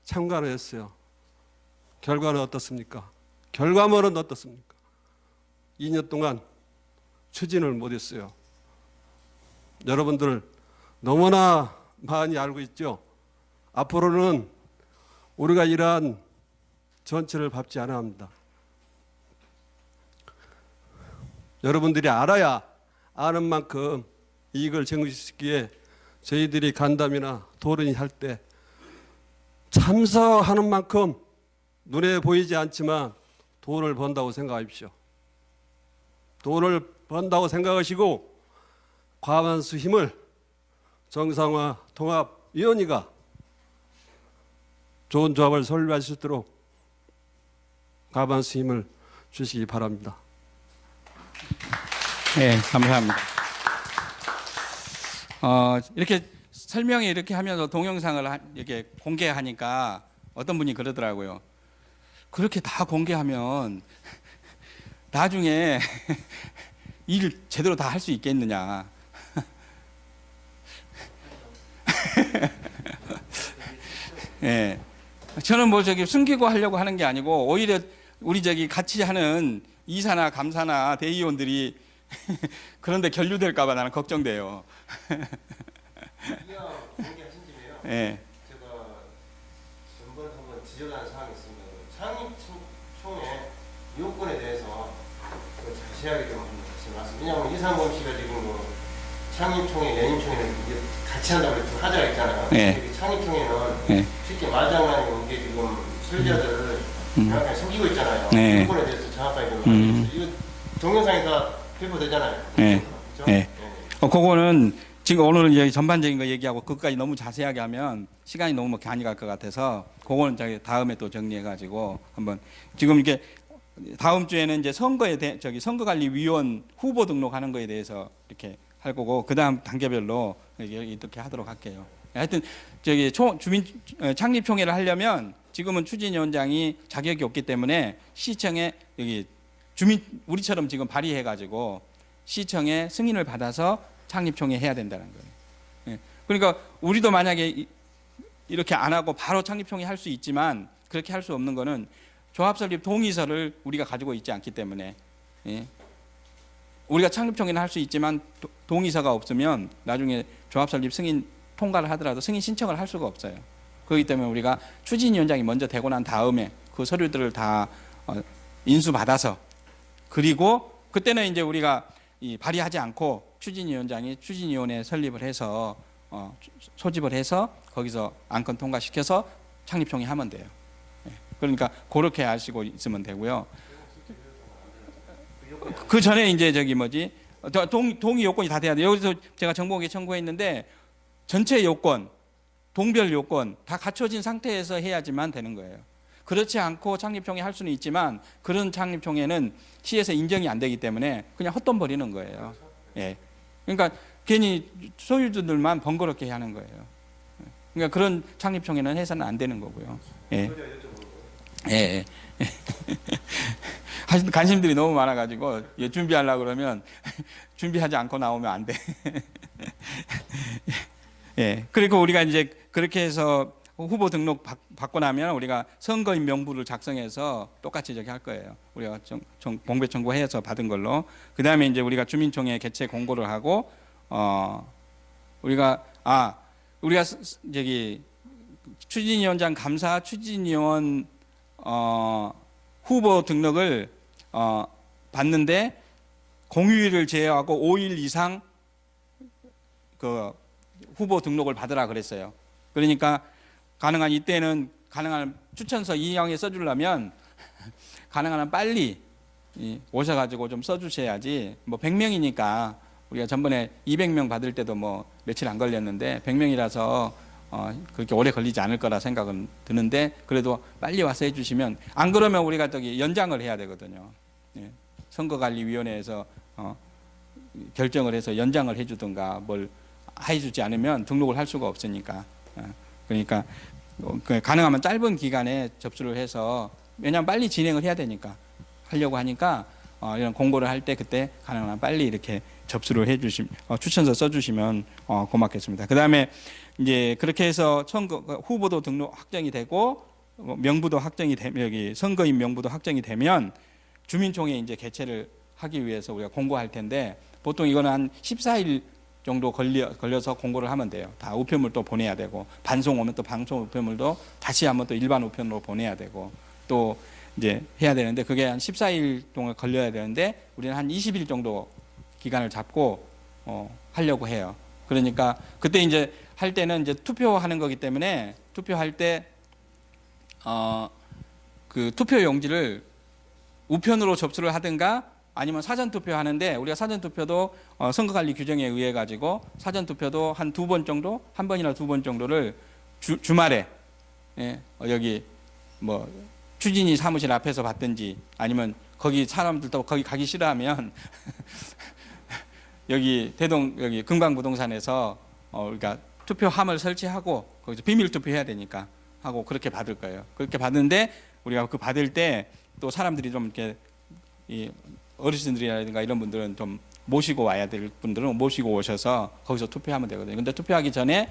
참관을 했어요. 결과는 어떻습니까? 결과물은 어떻습니까? 2년 동안 추진을 못했어요. 여러분들 너무나 많이 알고 있죠? 앞으로는 우리가 이러한 전체를 밟지 않아야 합니다. 여러분들이 알아야 아는 만큼 이익을 챙기시기에 저희들이 간담이나 토론이 할 때 참석하는 만큼 눈에 보이지 않지만 돈을 번다고 생각하십시오. 돈을 번다고 생각하시고 과반수 힘을 정상화 통합위원회가 좋은 조합을 설립할 수 있도록 과반수 힘을 주시기 바랍니다. 네, 감사합니다. 이렇게 설명이 이렇게 하면서 동영상을 이렇게 공개하니까 어떤 분이 그러더라고요. 그렇게 다 공개하면 나중에 일 제대로 다 할 수 있겠느냐. 예. 저는 뭐 저기 숨기고 하려고 하는 게 아니고 오히려 우리 저기 같이 하는 이사나 감사나 대의원들이 그런데 결류될까봐 나는 걱정돼요. 공개하신 김에요. 예. 제가 전번 한번 지적하는 사항이 있습니다. 창립총회 요건에 대해서 자세하게 좀 말씀. 왜냐하면 이상범 씨가 지금 뭐 창립총회, 연임총회는 이게 같이 한다고 해서 하자가 있잖아요. 네. 창립총회는 네. 쉽게 말장난이 이게 지금 소유자들을 정확하게 숨기고 있잖아요. 네. 요건에 대해서 정확하게 좀 말해주세요. 이거 동영상이 다 배포되잖아요. 네. 그렇죠? 네. 그거는 지금 오늘은 이제 전반적인 거 얘기하고 그것까지 너무 자세하게 하면 시간이 너무 많이 갈 것 같아서 그거는 저기 다음에 또 정리해가지고 한번 지금 이게 다음 주에는 이제 선거관리위원 후보 등록하는 거에 대해서 이렇게 할 거고 그 다음 단계별로 이렇게 하도록 할게요. 하여튼 저기 주민 창립총회를 하려면 지금은 추진위원장이 자격이 없기 때문에 시청에 여기 우리처럼 지금 발의해가지고 시청에 승인을 받아서 창립총회 해야 된다는 거예요. 예. 그러니까 우리도 만약에 이렇게 안 하고 바로 창립총회 할 수 있지만 그렇게 할 수 없는 거는 조합 설립 동의서를 우리가 가지고 있지 않기 때문에 예. 우리가 창립총회는 할 수 있지만 동의서가 없으면 나중에 조합 설립 승인 통과를 하더라도 승인 신청을 할 수가 없어요. 그렇기 때문에 우리가 추진위원장이 먼저 되고 난 다음에 그 서류들을 다 인수받아서 그리고 그때는 이제 우리가 발의하지 않고 추진위원장이 추진위원회 설립을 해서 소집을 해서 거기서 안건 통과시켜서 창립총회 하면 돼요. 그러니까 그렇게 아시고 있으면 되고요. 그 전에 이제 저기 뭐지 동의 요건이 다 돼야 돼요. 여기서 제가 정보공개 청구했는데 전체 요건, 동별 요건 다 갖춰진 상태에서 해야지만 되는 거예요. 그렇지 않고 창립총회 할 수는 있지만 그런 창립총회는 시에서 인정이 안 되기 때문에 그냥 헛돈 버리는 거예요. 예. 그러니까 괜히 소유주들만 번거롭게 하는 거예요. 그러니까 그런 창립총회는 해서는 안 되는 거고요. 예. 예. 관심들이 너무 많아가지고 준비하려고 그러면 준비하지 않고 나오면 안 돼. 예. 그리고 우리가 이제 그렇게 해서 후보 등록 받고 나면 우리가 선거인 명부를 작성해서 똑같이 저기 할 거예요. 우리가 공개 청구해서 받은 걸로. 그 다음에 이제 우리가 주민총회 개최 공고를 하고 우리가 저기 추진위원장 감사 추진위원 후보 등록을 받는데 공휴일을 제외하고 5일 이상 그 후보 등록을 받으라 그랬어요. 그러니까 가능한 이때는 가능한 추천서 2항에 써주려면 가능한 한 빨리 오셔가지고 좀 써주셔야지. 뭐 100명이니까 우리가 전번에 200명 받을 때도 뭐 며칠 안 걸렸는데 100명이라서 그렇게 오래 걸리지 않을 거라 생각은 드는데 그래도 빨리 와서 해주시면 안 그러면 우리가 저기 연장을 해야 되거든요. 예. 선거관리위원회에서 결정을 해서 연장을 해주든가 뭘 해주지 않으면 등록을 할 수가 없으니까. 그러니까 가능하면 짧은 기간에 접수를 해서 왜냐하면 빨리 진행을 해야 되니까 하려고 하니까 이런 공고를 할 때 그때 가능한 빨리 이렇게 접수를 해주시면 추천서 써주시면 고맙겠습니다. 그 다음에 이제 그렇게 해서 후보도 등록 확정이 되고 명부도 확정이 되면 여기 선거인 명부도 확정이 되면 주민총회 이제 개최를 하기 위해서 우리가 공고할 텐데 보통 이거는 한 14일 정도 걸려서 공고를 하면 돼요. 다 우편물 또 보내야 되고 반송 오면 또 방송 우편물도 다시 한번 또 일반 우편으로 보내야 되고 또 이제 해야 되는데 그게 한 14일 동안 걸려야 되는데 우리는 한 20일 정도 기간을 잡고 하려고 해요. 그러니까 그때 이제 할 때는 이제 투표하는 거기 때문에 투표할 때 그 투표 용지를 우편으로 접수를 하든가 아니면 사전 투표하는데 우리가 사전 투표도 선거관리 규정에 의해 가지고 사전 투표도 한 2번 정도, 한 번이나 2번 정도를 주말에 여기 뭐 추진위 사무실 앞에서 받든지 아니면 거기 사람들도 거기 가기 싫어하면 여기 여기 금강부동산에서 그러니까 투표함을 설치하고 거기서 비밀 투표해야 되니까 하고 그렇게 받을 거예요. 그렇게 받는데 우리가 그 받을 때 또 사람들이 좀 이렇게 이 어르신들이라든가 이런 분들은 좀 모시고 와야 될 분들은 모시고 오셔서 거기서 투표하면 되거든요. 근데 투표하기 전에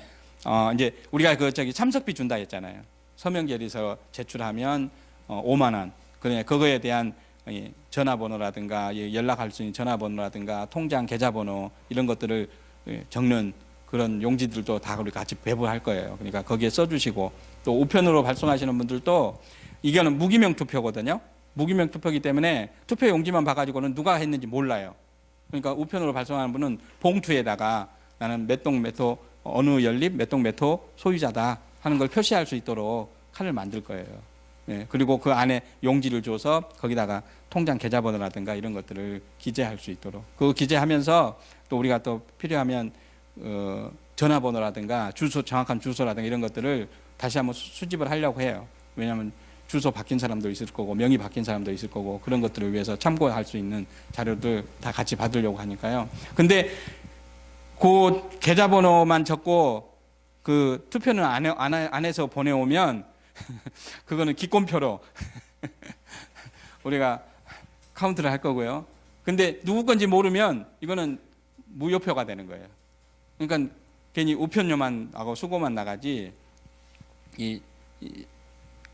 이제 우리가 참석비 준다 했잖아요. 서명 결의서 제출하면 5만 원. 그러니까 그거에 대한 전화번호라든가 연락할 수 있는 전화번호라든가 통장 계좌번호 이런 것들을 적는 그런 용지들도 다 우리 같이 배부할 거예요. 그러니까 거기에 써주시고 또 우편으로 발송하시는 분들도 이거는 무기명 투표거든요. 무기명 투표이기 때문에 투표 용지만 봐가지고는 누가 했는지 몰라요. 그러니까 우편으로 발송하는 분은 봉투에다가 나는 몇 동 몇 호 어느 연립 몇 동 몇 호 소유자다 하는 걸 표시할 수 있도록 칸을 만들 거예요. 네, 그리고 그 안에 용지를 줘서 거기다가 통장 계좌번호라든가 이런 것들을 기재할 수 있도록 그 기재하면서 또 우리가 또 필요하면 전화번호라든가 주소 정확한 주소라든가 이런 것들을 다시 한번 수집을 하려고 해요. 왜냐하면 주소 바뀐 사람도 있을 거고 명의 바뀐 사람도 있을 거고 그런 것들을 위해서 참고할 수 있는 자료들 다 같이 받으려고 하니까요. 근데 그 계좌번호만 적고 그 투표는 안 해서 보내오면 그거는 기권표로 우리가 카운트를 할 거고요. 근데 누구 건지 모르면 이거는 무효표가 되는 거예요. 그러니까 괜히 우편료만 하고 수고만 나가지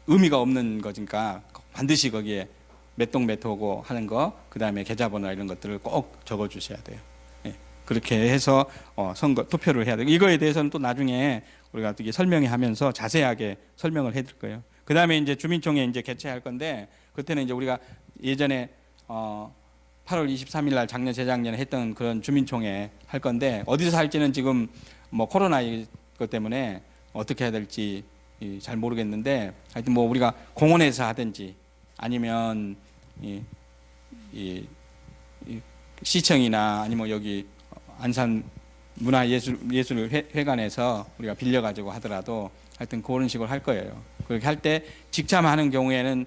의미가 없는 거니까 반드시 거기에 몇 동 몇 호고 하는 거, 그 다음에 계좌번호 이런 것들을 꼭 적어 주셔야 돼요. 예, 그렇게 해서 선거 투표를 해야 돼요. 이거에 대해서는 또 나중에 우리가 어떻게 설명하면서 자세하게 설명을 해드릴 거예요. 그 다음에 이제 주민총회 이제 개최할 건데 그때는 이제 우리가 예전에 8월 23일 날 작년 재작년에 했던 그런 주민총회 할 건데 어디서 할지는 지금 뭐 코로나 것 때문에 어떻게 해야 될지 잘 모르겠는데 하여튼 뭐 우리가 공원에서 하든지 아니면 이 시청이나 아니면 여기 안산 문화예술회관에서 우리가 빌려가지고 하더라도 하여튼 그런 식으로 할 거예요. 그렇게 할 때 직참하는 경우에는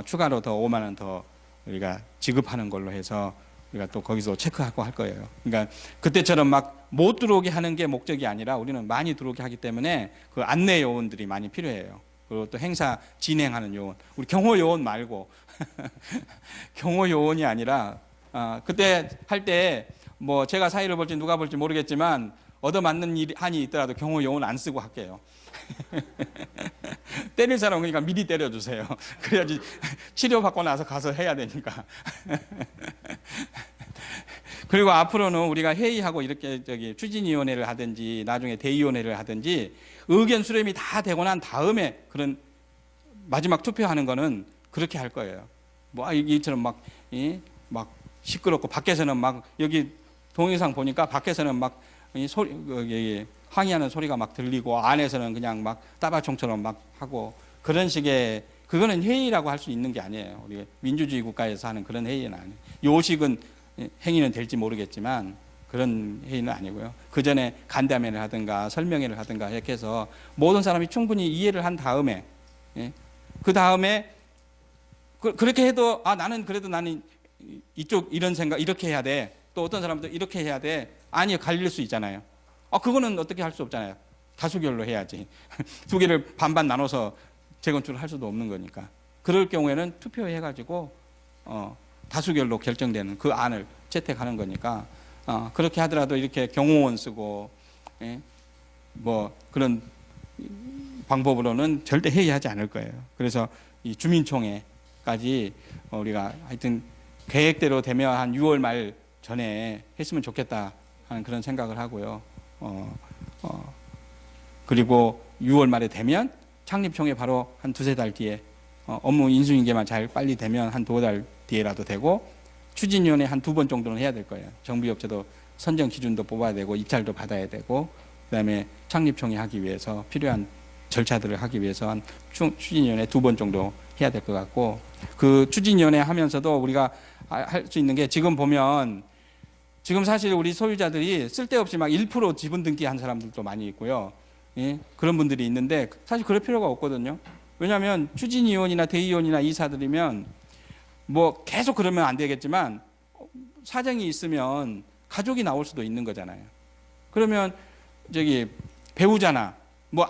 추가로 더 5만 원 더 우리가 지급하는 걸로 해서 우리가 또 거기서 체크하고 할 거예요. 그러니까 그때처럼 막 못 들어오게 하는 게 목적이 아니라 우리는 많이 들어오게 하기 때문에 그 안내 요원들이 많이 필요해요. 그리고 또 행사 진행하는 요원, 우리 경호 요원 말고 경호 요원이 아니라 그때 할 때 뭐 제가 사회를 볼지 누가 볼지 모르겠지만 얻어맞는 한이 있더라도 경호 요원 안 쓰고 할게요. 때릴 사람은 그러니까 미리 때려주세요. 그래야지 치료받고 나서 가서 해야 되니까. 그리고 앞으로는 우리가 회의하고 이렇게 추진위원회를 하든지 나중에 대의원회를 하든지 의견 수렴이 다 되고 난 다음에 그런 마지막 투표하는 거는 그렇게 할 거예요. 뭐 이처럼 막 시끄럽고 밖에서는 막 여기 동영상 보니까 밖에서는 막 소리 항의하는 소리가 막 들리고 안에서는 그냥 막 따발총처럼 막 하고 그런 식의 그거는 회의라고 할 수 있는 게 아니에요. 우리 민주주의 국가에서 하는 그런 회의는 아니에요. 요식은 행위는 될지 모르겠지만 그런 회의는 아니고요. 그 전에 간담회를 하든가 설명회를 하든가 이렇게 해서 모든 사람이 충분히 이해를 한 다음에 그 다음에 그렇게 해도 나는 이쪽 이런 생각 이렇게 해야 돼. 또 어떤 사람들 이렇게 해야 돼. 아니 갈릴 수 있잖아요. 그거는 어떻게 할 수 없잖아요. 다수결로 해야지. 두 개를 반반 나눠서 재건축을 할 수도 없는 거니까. 그럴 경우에는 투표해가지고 다수결로 결정되는 그 안을 채택하는 거니까 그렇게 하더라도 이렇게 경호원 쓰고 뭐 그런 방법으로는 절대 회의하지 않을 거예요. 그래서 이 주민총회까지 우리가 하여튼 계획대로 되면 한 6월 말 전에 했으면 좋겠다 하는 그런 생각을 하고요. 그리고 6월 말에 되면 창립총회 바로 한 두세 달 뒤에 업무 인수인계만 잘 빨리 되면 한 두어 달 뒤에라도 되고 추진위원회 한 2번 정도는 해야 될 거예요. 정비업체도 선정 기준도 뽑아야 되고 입찰도 받아야 되고 그다음에 창립총회 하기 위해서 필요한 절차들을 하기 위해서 한 추진위원회 2번 정도 해야 될 것 같고 그 추진위원회 하면서도 우리가 할 수 있는 게 지금 보면 지금 사실 우리 소유자들이 쓸데없이 막 1% 지분 등기한 사람들도 많이 있고요. 그런 분들이 있는데 사실 그럴 필요가 없거든요. 왜냐하면 추진위원이나 대의원이나 이사들이면 뭐 계속 그러면 안 되겠지만 사정이 있으면 가족이 나올 수도 있는 거잖아요. 그러면 저기 배우자나 뭐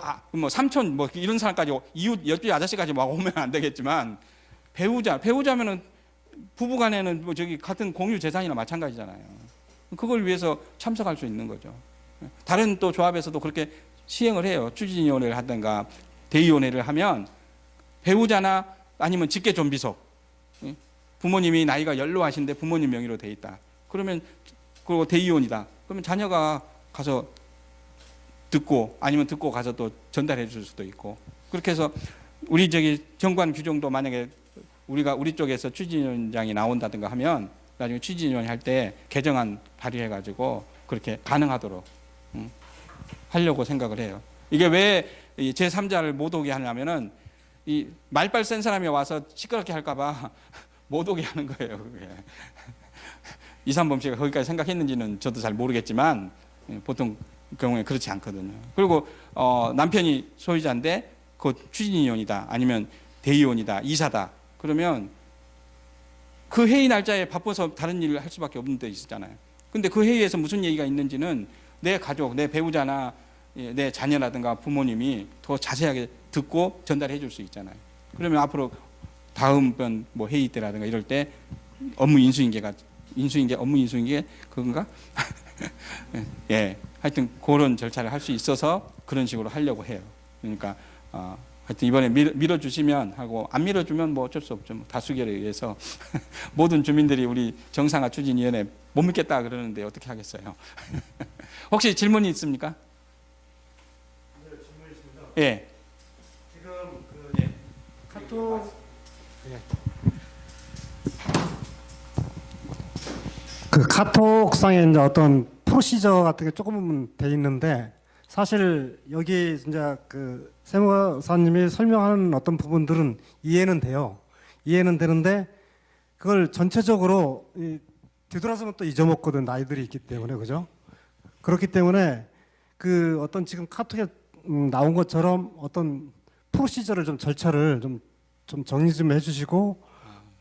삼촌 뭐 이런 사람까지 이웃 옆집 아저씨까지 막 오면 안 되겠지만 배우자면은 부부간에는 뭐 저기 같은 공유 재산이나 마찬가지잖아요. 그걸 위해서 참석할 수 있는 거죠. 다른 또 조합에서도 그렇게 시행을 해요. 추진위원회를 하든가 대의원회를 하면 배우자나 아니면 직계존비속, 부모님이 나이가 연로하신데 부모님 명의로 돼 있다. 그러면 그리고 대의원이다. 그러면 자녀가 가서 듣고 아니면 듣고 가서 또 전달해 줄 수도 있고 그렇게 해서 우리 저기 정관 규정도 만약에 우리 쪽에서 추진위원장이 나온다든가 하면 나중에 추진위원회 할 때 개정안 발의해 가지고 그렇게 가능하도록 하려고 생각을 해요. 이게 왜 제3자를 못 오게 하냐면은 이 말빨 센 사람이 와서 시끄럽게 할까봐 못 오게 하는 거예요. 그게. 이삼범 씨가 거기까지 생각했는지는 저도 잘 모르겠지만 보통 경우에 그렇지 않거든요. 그리고 남편이 소유자인데 그 추진위원이다 아니면 대의원이다 이사다 그러면 그 회의 날짜에 바빠서 다른 일을 할 수밖에 없는 데 있었잖아요. 근데 그 회의에서 무슨 얘기가 있는지는 내 가족, 내 배우자나 내 자녀라든가 부모님이 더 자세하게 듣고 전달해 줄 수 있잖아요. 그러면 앞으로 다음번 뭐 회의 때라든가 이럴 때 업무 인수인계 그건가? 예, 하여튼 그런 절차를 할 수 있어서 그런 식으로 하려고 해요. 그러니까 하여튼 이번에 밀어주시면 하고 안 밀어주면 뭐 어쩔 수 없죠. 뭐 다수결에 의해서 모든 주민들이 우리 정상화 추진위원회 못 믿겠다 그러는데 어떻게 하겠어요? 혹시 질문이 있습니까? 네, 질문이 있습니다. 예. 지금 카톡 그 카톡상에 이제 어떤 프로시저 같은 게 조금은 돼 있는데 사실 여기 진짜 그 세무사님이 설명하는 어떤 부분들은 이해는 돼요. 이해는 되는데 그걸 전체적으로 뒤돌아서면 또 잊어먹거든 나이들이 있기 때문에 그죠? 그렇기 때문에 그 어떤 지금 카톡에 나온 것처럼 어떤 프로시저를 좀 절차를 좀 정리 좀 해주시고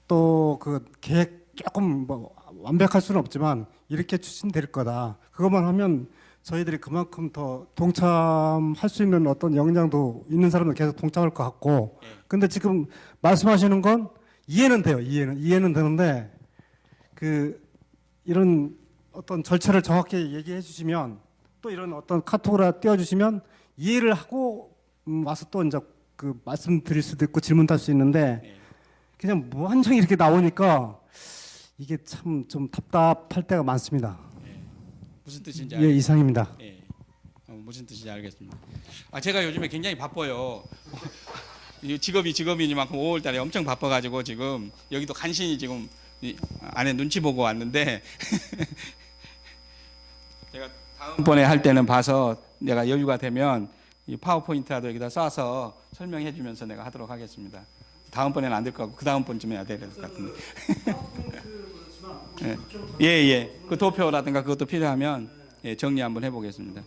또 그 계획 조금 뭐 완벽할 수는 없지만 이렇게 추진될 거다. 그것만 하면 저희들이 그만큼 더 동참할 수 있는 어떤 역량도 있는 사람은 계속 동참할 것 같고. 근데 지금 말씀하시는 건 이해는 돼요. 이해는 되는데 그 이런 어떤 절차를 정확히 얘기해 주시면 또 이런 어떤 카톡을 띄워주시면 이해를 하고 와서 또 이제 그 말씀드릴 수도 있고 질문도 할 수 있는데 그냥 무한정이 이렇게 나오니까 이게 참 좀 답답할 때가 많습니다. 무슨 뜻인지 예, 이상입니다. 예. 무슨 뜻인지 알겠습니다. 제가 요즘에 굉장히 바빠요. 이 직업이니만큼 5월달에 엄청 바빠가지고 지금 여기도 간신히 지금 안에 눈치 보고 왔는데 제가 다음번에 할 때는 봐서 내가 여유가 되면 이 파워포인트라도 여기다 쏴서 설명해주면서 내가 하도록 하겠습니다. 다음번에는 안 될 것 같고 그 다음번쯤 해야 될 것 같은데. 예. 그 도표라든가 그것도 필요하면 정리 한번 해보겠습니다.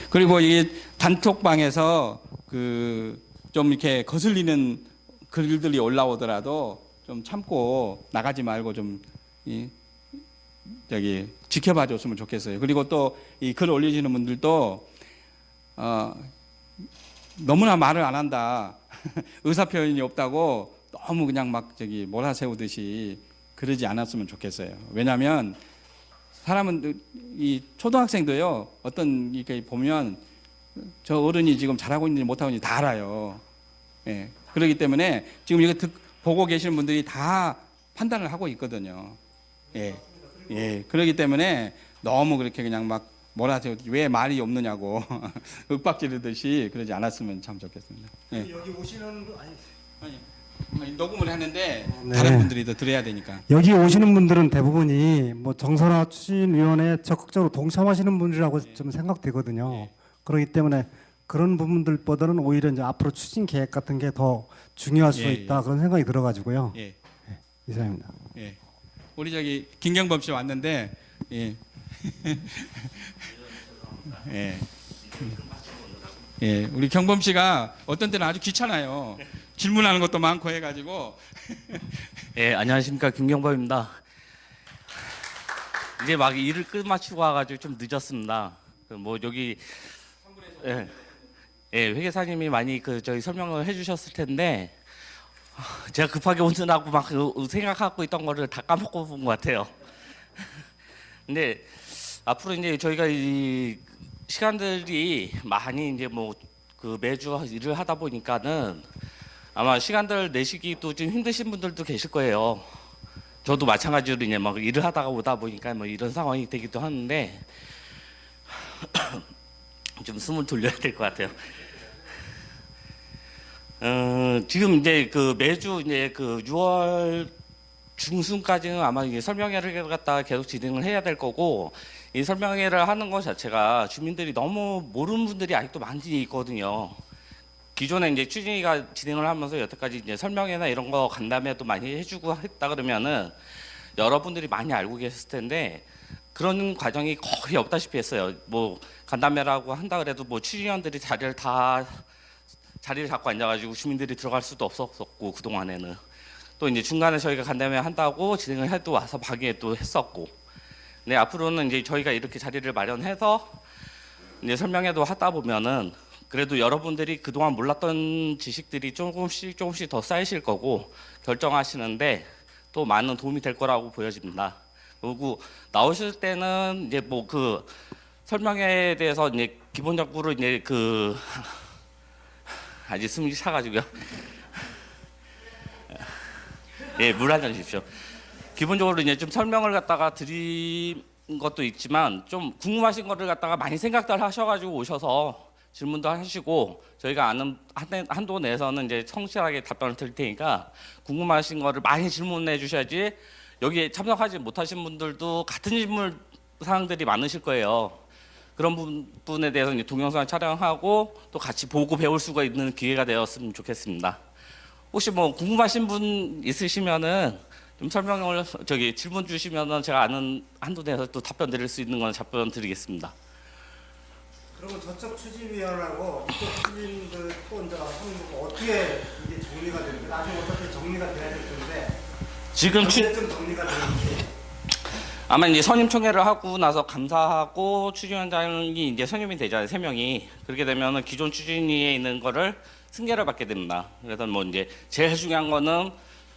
그리고 이 단톡방에서 그 좀 이렇게 거슬리는 글들이 올라오더라도 좀 참고 나가지 말고 좀 저기 지켜봐 줬으면 좋겠어요. 그리고 또 이 글 올리시는 분들도 너무나 말을 안 한다. 의사 표현이 없다고 너무 그냥 막 저기 몰아세우듯이 그러지 않았으면 좋겠어요. 왜냐하면 사람은 이 초등학생도요. 어떤 이렇게 보면 저 어른이 지금 잘하고 있는지 못하고 있는지 다 알아요. 예. 그렇기 때문에 지금 이거 보고 계시는 분들이 다 판단을 하고 있거든요. 예. 그렇기 때문에 너무 그렇게 그냥 막 몰아세우듯이 왜 말이 없느냐고 윽박지르듯이 그러지 않았으면 참 좋겠습니다. 예. 여기 오시는 아니, 녹음을 하는데 네. 다른 분들이 더 들어야 되니까. 여기 오시는 분들은 대부분이 뭐 정선화 추진위원회에 적극적으로 동참하시는 분들이라고 좀 생각되거든요. 그렇기 때문에 그런 부분들보다는 오히려 이제 앞으로 추진 계획 같은 게 더 중요할 수 있다 그런 생각이 들어가지고요. 예. 이상입니다. 예. 우리 저기 김경범 씨 왔는데 예. 예. 예, 우리 경범 씨가 어떤 때는 아주 귀찮아요. 질문하는 것도 많고 해가지고. 예, 안녕하십니까, 김경범입니다. 이제 막 일을 끝마치고 와가지고 좀 늦었습니다. 뭐 여기 예, 회계사님이 많이 저희 설명을 해주셨을 텐데 제가 급하게 운전하고 막 생각하고 있던 거를 다 까먹고 본 것 같아요. 근데 앞으로 이제 저희가 이 시간들이 많이 이제 뭐 매주 일을 하다 보니까는 아마 시간들 내시기도 좀 힘드신 분들도 계실 거예요. 저도 마찬가지로 이제 막 일을 하다가 오다 보니까 뭐 이런 상황이 되기도 하는데 좀 숨을 돌려야 될 것 같아요. 지금 이제 매주 이제 6월 중순까지는 아마 이게 설명회를 갖다가 계속 진행을 해야 될 거고, 이 설명회를 하는 것 자체가 주민들이 너무 모르는 분들이 아직도 많이 있거든요. 기존에 이제 추진위가 진행을 하면서 여태까지 이제 설명회나 이런 거 간담회도 많이 해주고 했다 그러면은 여러분들이 많이 알고 계셨을 텐데 그런 과정이 거의 없다시피 했어요. 뭐 간담회라고 한다 그래도 뭐 추진위원들이 자리를 잡고 앉아가지고 주민들이 들어갈 수도 없었고, 그 동안에는 또 이제 중간에 저희가 간담회 한다고 진행을 해도 와서 방해 또 했었고, 네, 앞으로는 이제 저희가 이렇게 자리를 마련해서 이제 설명회도 하다 보면은 그래도 여러분들이 그동안 몰랐던 지식들이 조금씩 더 쌓이실 거고 결정하시는데 또 많은 도움이 될 거라고 보여집니다. 그리고 나오실 때는 이제 뭐 설명회에 대해서 이제 기본적으로 이제 아직 숨이 차가지고요. 예, 물 한 잔 주십시오. 기본적으로 이제 좀 설명을 갖다가 드린 것도 있지만 좀 궁금하신 거를 갖다가 많이 생각들 하셔가지고 오셔서 질문도 하시고 저희가 아는 한도 내에서는 이제 성실하게 답변을 드릴 테니까 궁금하신 거를 많이 질문해 주셔야지, 여기에 참석하지 못하신 분들도 같은 질문 사항들이 많으실 거예요. 그런 부분에 대해서 이제 동영상 촬영하고 또 같이 보고 배울 수가 있는 기회가 되었으면 좋겠습니다. 혹시 뭐 궁금하신 분 있으시면은 좀 질문 주시면은 제가 아는 한도 내에서 또 답변 드릴 수 있는 건 답변 드리겠습니다. 그리고 저쪽 추진위원하고 이쪽 추진들 또 이제 하는 거 어떻게 이게 정리가 되는지, 나중에 어떻게 정리가 돼야 될 텐데 지금 언제쯤 정리가 되는지. 아마 이제 선임총회를 하고 나서 감사하고 추진위원장이 이제 선임이 되잖아요, 3명이. 그렇게 되면은 기존 추진위에 있는 거를 승계를 받게 됩니다. 그래서 뭐 이제 제일 중요한 거는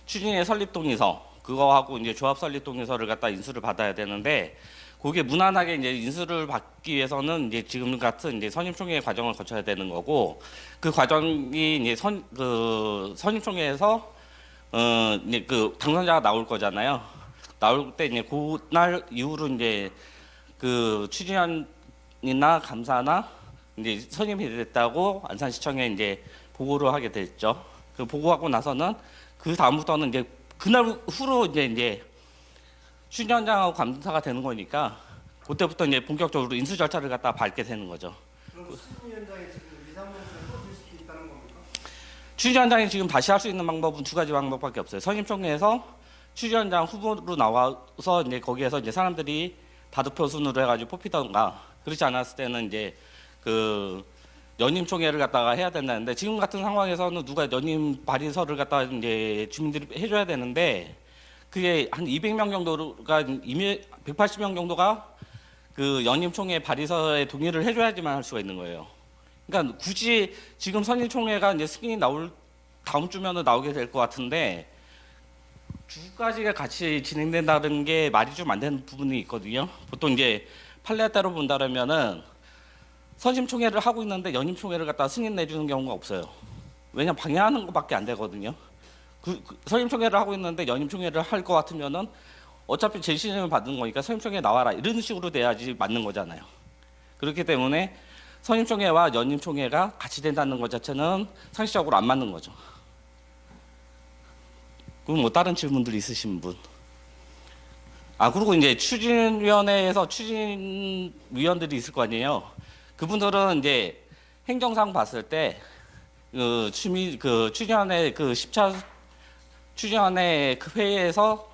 추진위의 설립 동의서, 그거하고 이제 조합 설립 동의서를 갖다 인수를 받아야 되는데, 그게 무난하게 이제 인수를 받기 위해서는 이제 지금 같은 이제 선임총회 과정을 거쳐야 되는 거고, 그 과정이 이제 선임총회에서 이제 당선자가 나올 거잖아요. 나올 때 이제 그날 이후로 이제 추진위원이나 감사나 이제 선임이 됐다고 안산시청에 이제 보고를 하게 됐죠. 그 보고하고 나서는 그 다음부터는 이제 그날 후로 이제 추진위원장하고 감사가 되는 거니까 그때부터 이제 본격적으로 인수 절차를 갖다 밟게 되는 거죠. 그럼 추진위원장이 지금 2, 3년째 또될 수도 있다는 겁니까? 추진위원장이 지금 다시 할 수 있는 방법은 2가지 방법밖에 없어요. 선임총회에서 추진위원장 후보로 나와서 이제 거기에서 이제 사람들이 다득표 순으로 해가지고 뽑히던가, 그렇지 않았을 때는 이제 연임총회를 갖다가 해야 된다는데, 지금 같은 상황에서는 누가 연임 발의서를 갖다가 이제 주민들이 해줘야 되는데 그게 한 200명 정도가 180명 정도가 연임총회 발의서에 동의를 해줘야지만 할 수가 있는 거예요. 그러니까 굳이 지금 선임총회가 이제 승인이 나올 다음 주면은 나오게 될 것 같은데 2가지가 같이 진행된다는 게 말이 좀 안 되는 부분이 있거든요. 보통 이제 판례 따로 본다면은 선임총회를 하고 있는데 연임총회를 갖다 승인 내주는 경우가 없어요. 왜냐면 방해하는 것밖에 안 되거든요. 선임총회를 하고 있는데 연임총회를 할 것 같으면은 어차피 재신임을 받는 거니까 선임총회에 나와라, 이런 식으로 돼야지 맞는 거잖아요. 그렇기 때문에 선임총회와 연임총회가 같이 된다는 것 자체는 상식적으로 안 맞는 거죠. 그럼 뭐 다른 질문들 있으신 분? 그리고 이제 추진위원회에서 추진위원들이 있을 거 아니에요. 그분들은 이제 행정상 봤을 때 추진위원회 10차 추진위원회 회의에서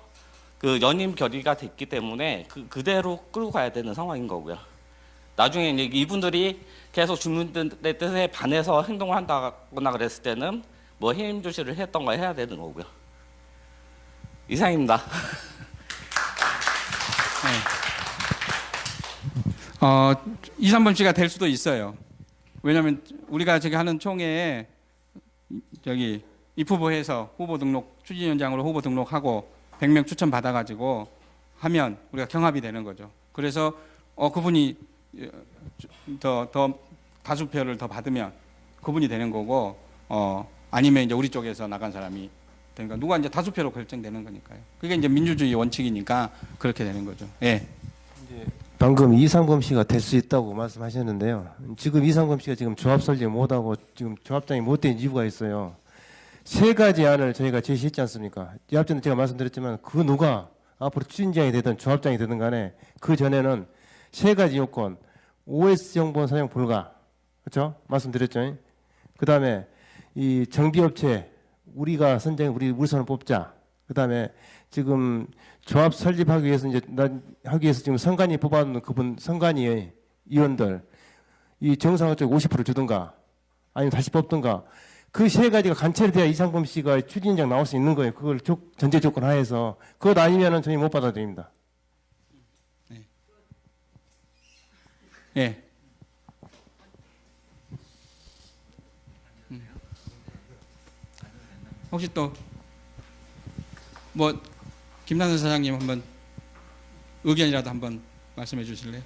연임 결의가 됐기 때문에 그대로 끌고 가야 되는 상황인 거고요. 나중에 이제 이분들이 계속 주민들의 뜻에 반해서 행동을 한다거나 그랬을 때는 뭐 해임 조치를 했던가 해야 되는 거고요. 이상입니다. 네. 2, 3번씨가 될 수도 있어요. 왜냐하면 우리가 저기 하는 총회에 저기 입후보해서 후보 등록 추진위원장으로 후보 등록하고 100명 추천 받아가지고 하면 우리가 경합이 되는 거죠. 그래서 그분이 더 다수표를 더 받으면 그분이 되는 거고 아니면 이제 우리 쪽에서 나간 사람이 되니까 누가 이제 다수표로 결정되는 거니까요. 그게 이제 민주주의 원칙이니까 그렇게 되는 거죠. 예. 방금 이상범 씨가 될 수 있다고 말씀하셨는데요. 지금 이상범 씨가 지금 조합 설립 못하고 지금 조합장이 못 된 이유가 있어요. 3가지 안을 저희가 제시했지 않습니까? 이 앞전에 제가 말씀드렸지만 그 누가 앞으로 추진장이 되든 조합장이 되든 간에 그 전에는 3가지 요건, OS 정보원 사용 불가, 그렇죠? 말씀드렸죠. 그 다음에 이 정비업체 우리가 우리 손을 뽑자. 그 다음에 지금 조합 설립하기 위해서 하기 위해서 지금 선관위 뽑아놓은 그분 선관위 위원들 이 정상화 쪽 50% 주든가 아니면 다시 뽑든가 그 3가지가 관철이 돼야 이상범 씨가 추진장 나올 수 있는 거예요. 그걸 전제 조건 하에서 그것 아니면은 저희 못 받아들입니다. 예. 혹시 또 뭐 김남선 사장님 한번 의견이라도 한번 말씀해 주실래요?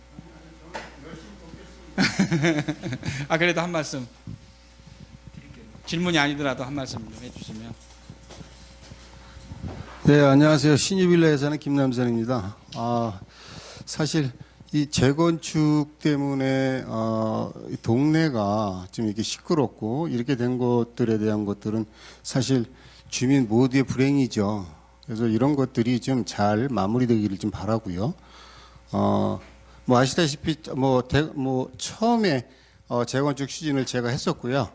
아 그래도 한 말씀 질문이 아니더라도 한 말씀 좀 해주시면. 네, 안녕하세요. 신유빌라에 사는 김남선입니다. 사실 이 재건축 때문에 이 동네가 좀 이렇게 시끄럽고 이렇게 된 것들에 대한 것들은 사실 주민 모두의 불행이죠. 그래서 이런 것들이 좀 잘 마무리되기를 좀 바라고요. 뭐 아시다시피 처음에 재건축 추진을 제가 했었고요.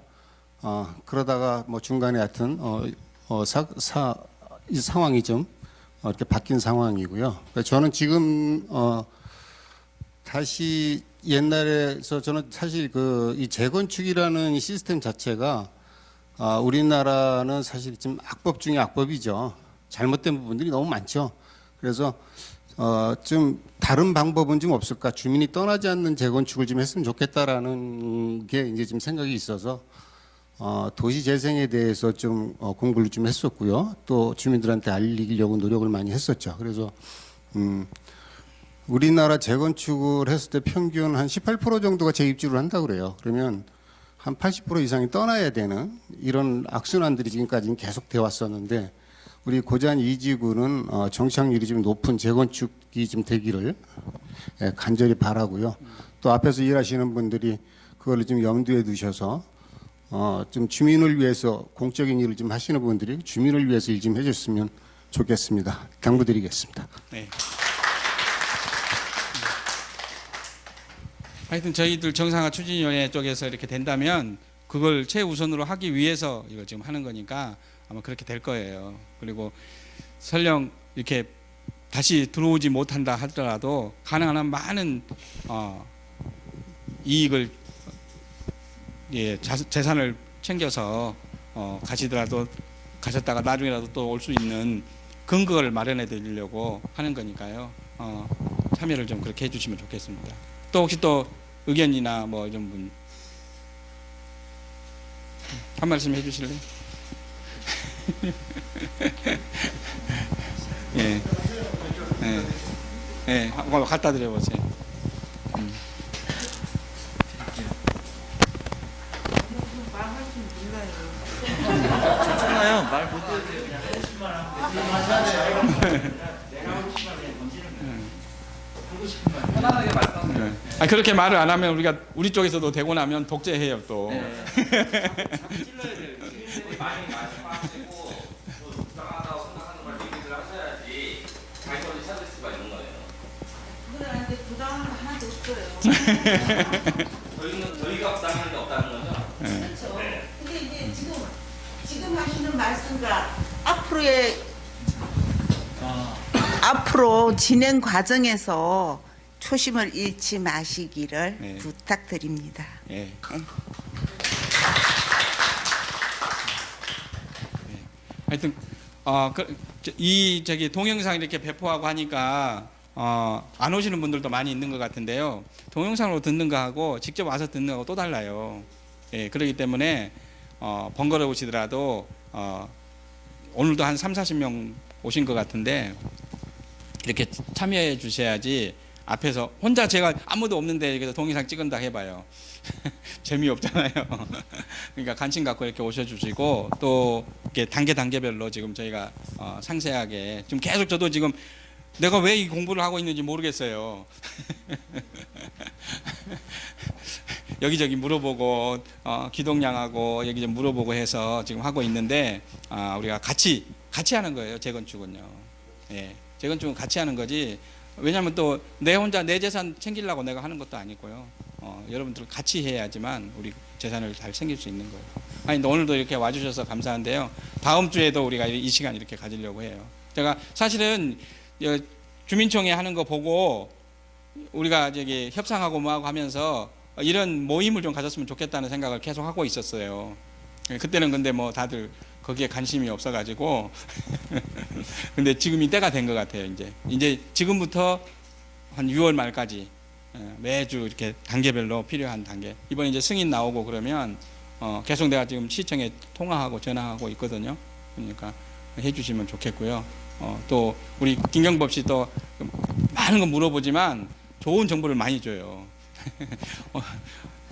그러다가 뭐 중간에 하여튼 이 상황이 좀 이렇게 바뀐 상황이고요. 저는 지금 다시 옛날에서 저는 사실 이 재건축이라는 시스템 자체가 우리나라는 사실 좀 악법 중에 악법이죠. 잘못된 부분들이 너무 많죠. 그래서 좀 다른 방법은 좀 없을까? 주민이 떠나지 않는 재건축을 좀 했으면 좋겠다라는 게 이제 좀 생각이 있어서 도시 재생에 대해서 좀 공부를 좀 했었고요. 또 주민들한테 알리려고 노력을 많이 했었죠. 그래서 우리나라 재건축을 했을 때 평균 한 18% 정도가 재입주를 한다고 그래요. 그러면 한 80% 이상이 떠나야 되는 이런 악순환들이 지금까지는 계속 되어 왔었는데 우리 고잔 2지구는 정착률이 좀 높은 재건축이 좀 되기를 간절히 바라고요. 또 앞에서 일하시는 분들이 그걸 좀 염두에 두셔서 좀 주민을 위해서 공적인 일을 좀 하시는 분들이 주민을 위해서 일 좀 해줬으면 좋겠습니다. 당부드리겠습니다. 네. 하여튼 저희들 정상화 추진위원회 쪽에서 이렇게 된다면 그걸 최우선으로 하기 위해서 이걸 지금 하는 거니까 아마 그렇게 될 거예요. 그리고 설령 이렇게 다시 들어오지 못한다 하더라도 가능한 한 많은 이익을 재산을 챙겨서 가셨다가 나중에라도 또 올 수 있는 근거를 마련해 드리려고 하는 거니까요. 참여를 좀 그렇게 해주시면 좋겠습니다. 또 혹시 또 의견이나 뭐 이런 분 한 말씀 해주실래요? 예, 예, 예, 한번 갖다 드려보세요. 괜찮아요. 말 못해도 돼요. 그냥 하시면 하면 편안하게 말씀하세요. 아 그렇게 말을 안 하면 우리 쪽에서도 되고 나면 독재해요 또. 찔러야 돼요. 주민들이 많이 말씀하시고 부당하다고 생각하는 걸 얘기를 하셔야지 자기들이 찾을 수가 있는 거예요. 그건 아닌데 부당한 거 하나도 없어요. 저희가 부당한 게 없다는 거죠? 그렇죠. 네. 근데 이제 지금 하시는 말씀과 앞으로 진행 과정에서 초심을 잃지 마시기를 네. 부탁드립니다. 예. 하여튼 이 저기 동영상 이렇게 배포하고 하니까 안 오시는 분들도 많이 있는 것 같은데요. 동영상으로 듣는 거하고 직접 와서 듣는 거하고 또 달라요. 예, 그렇기 때문에 번거로우시더라도 오늘도 한 3, 40명 오신 것 같은데 이렇게 참여해 주셔야지. 앞에서 혼자 제가 아무도 없는데 여기서 동영상 찍은다 해봐요. 재미없잖아요. 그러니까 관심 갖고 이렇게 오셔주시고 또 이렇게 단계별로 지금 저희가 상세하게 지금 계속 저도 지금 내가 왜 이 공부를 하고 있는지 모르겠어요. 여기저기 물어보고 기동량하고 여기저기 물어보고 해서 지금 하고 있는데 우리가 같이 하는 거예요. 재건축은요. 예, 재건축은 같이 하는 거지. 왜냐하면 또 내 혼자 내 재산 챙기려고 내가 하는 것도 아니고요. 여러분들 같이 해야지만 우리 재산을 잘 챙길 수 있는 거예요. 아니 오늘도 이렇게 와주셔서 감사한데요. 다음 주에도 우리가 이 시간 이렇게 가지려고 해요. 제가 사실은 주민총회 하는 거 보고 우리가 저기 협상하고 뭐하고 하면서 이런 모임을 좀 가졌으면 좋겠다는 생각을 계속 하고 있었어요. 그때는 근데 뭐 다들 거기에 관심이 없어가지고 근데 지금이 때가 된 것 같아요. 이제 지금부터 한 6월 말까지 매주 이렇게 단계별로 필요한 단계. 이번에 이제 승인 나오고 그러면 계속 내가 지금 시청에 통화하고 전화하고 있거든요. 그러니까 해주시면 좋겠고요. 또 우리 김경법 씨 또 많은 거 물어보지만 좋은 정보를 많이 줘요.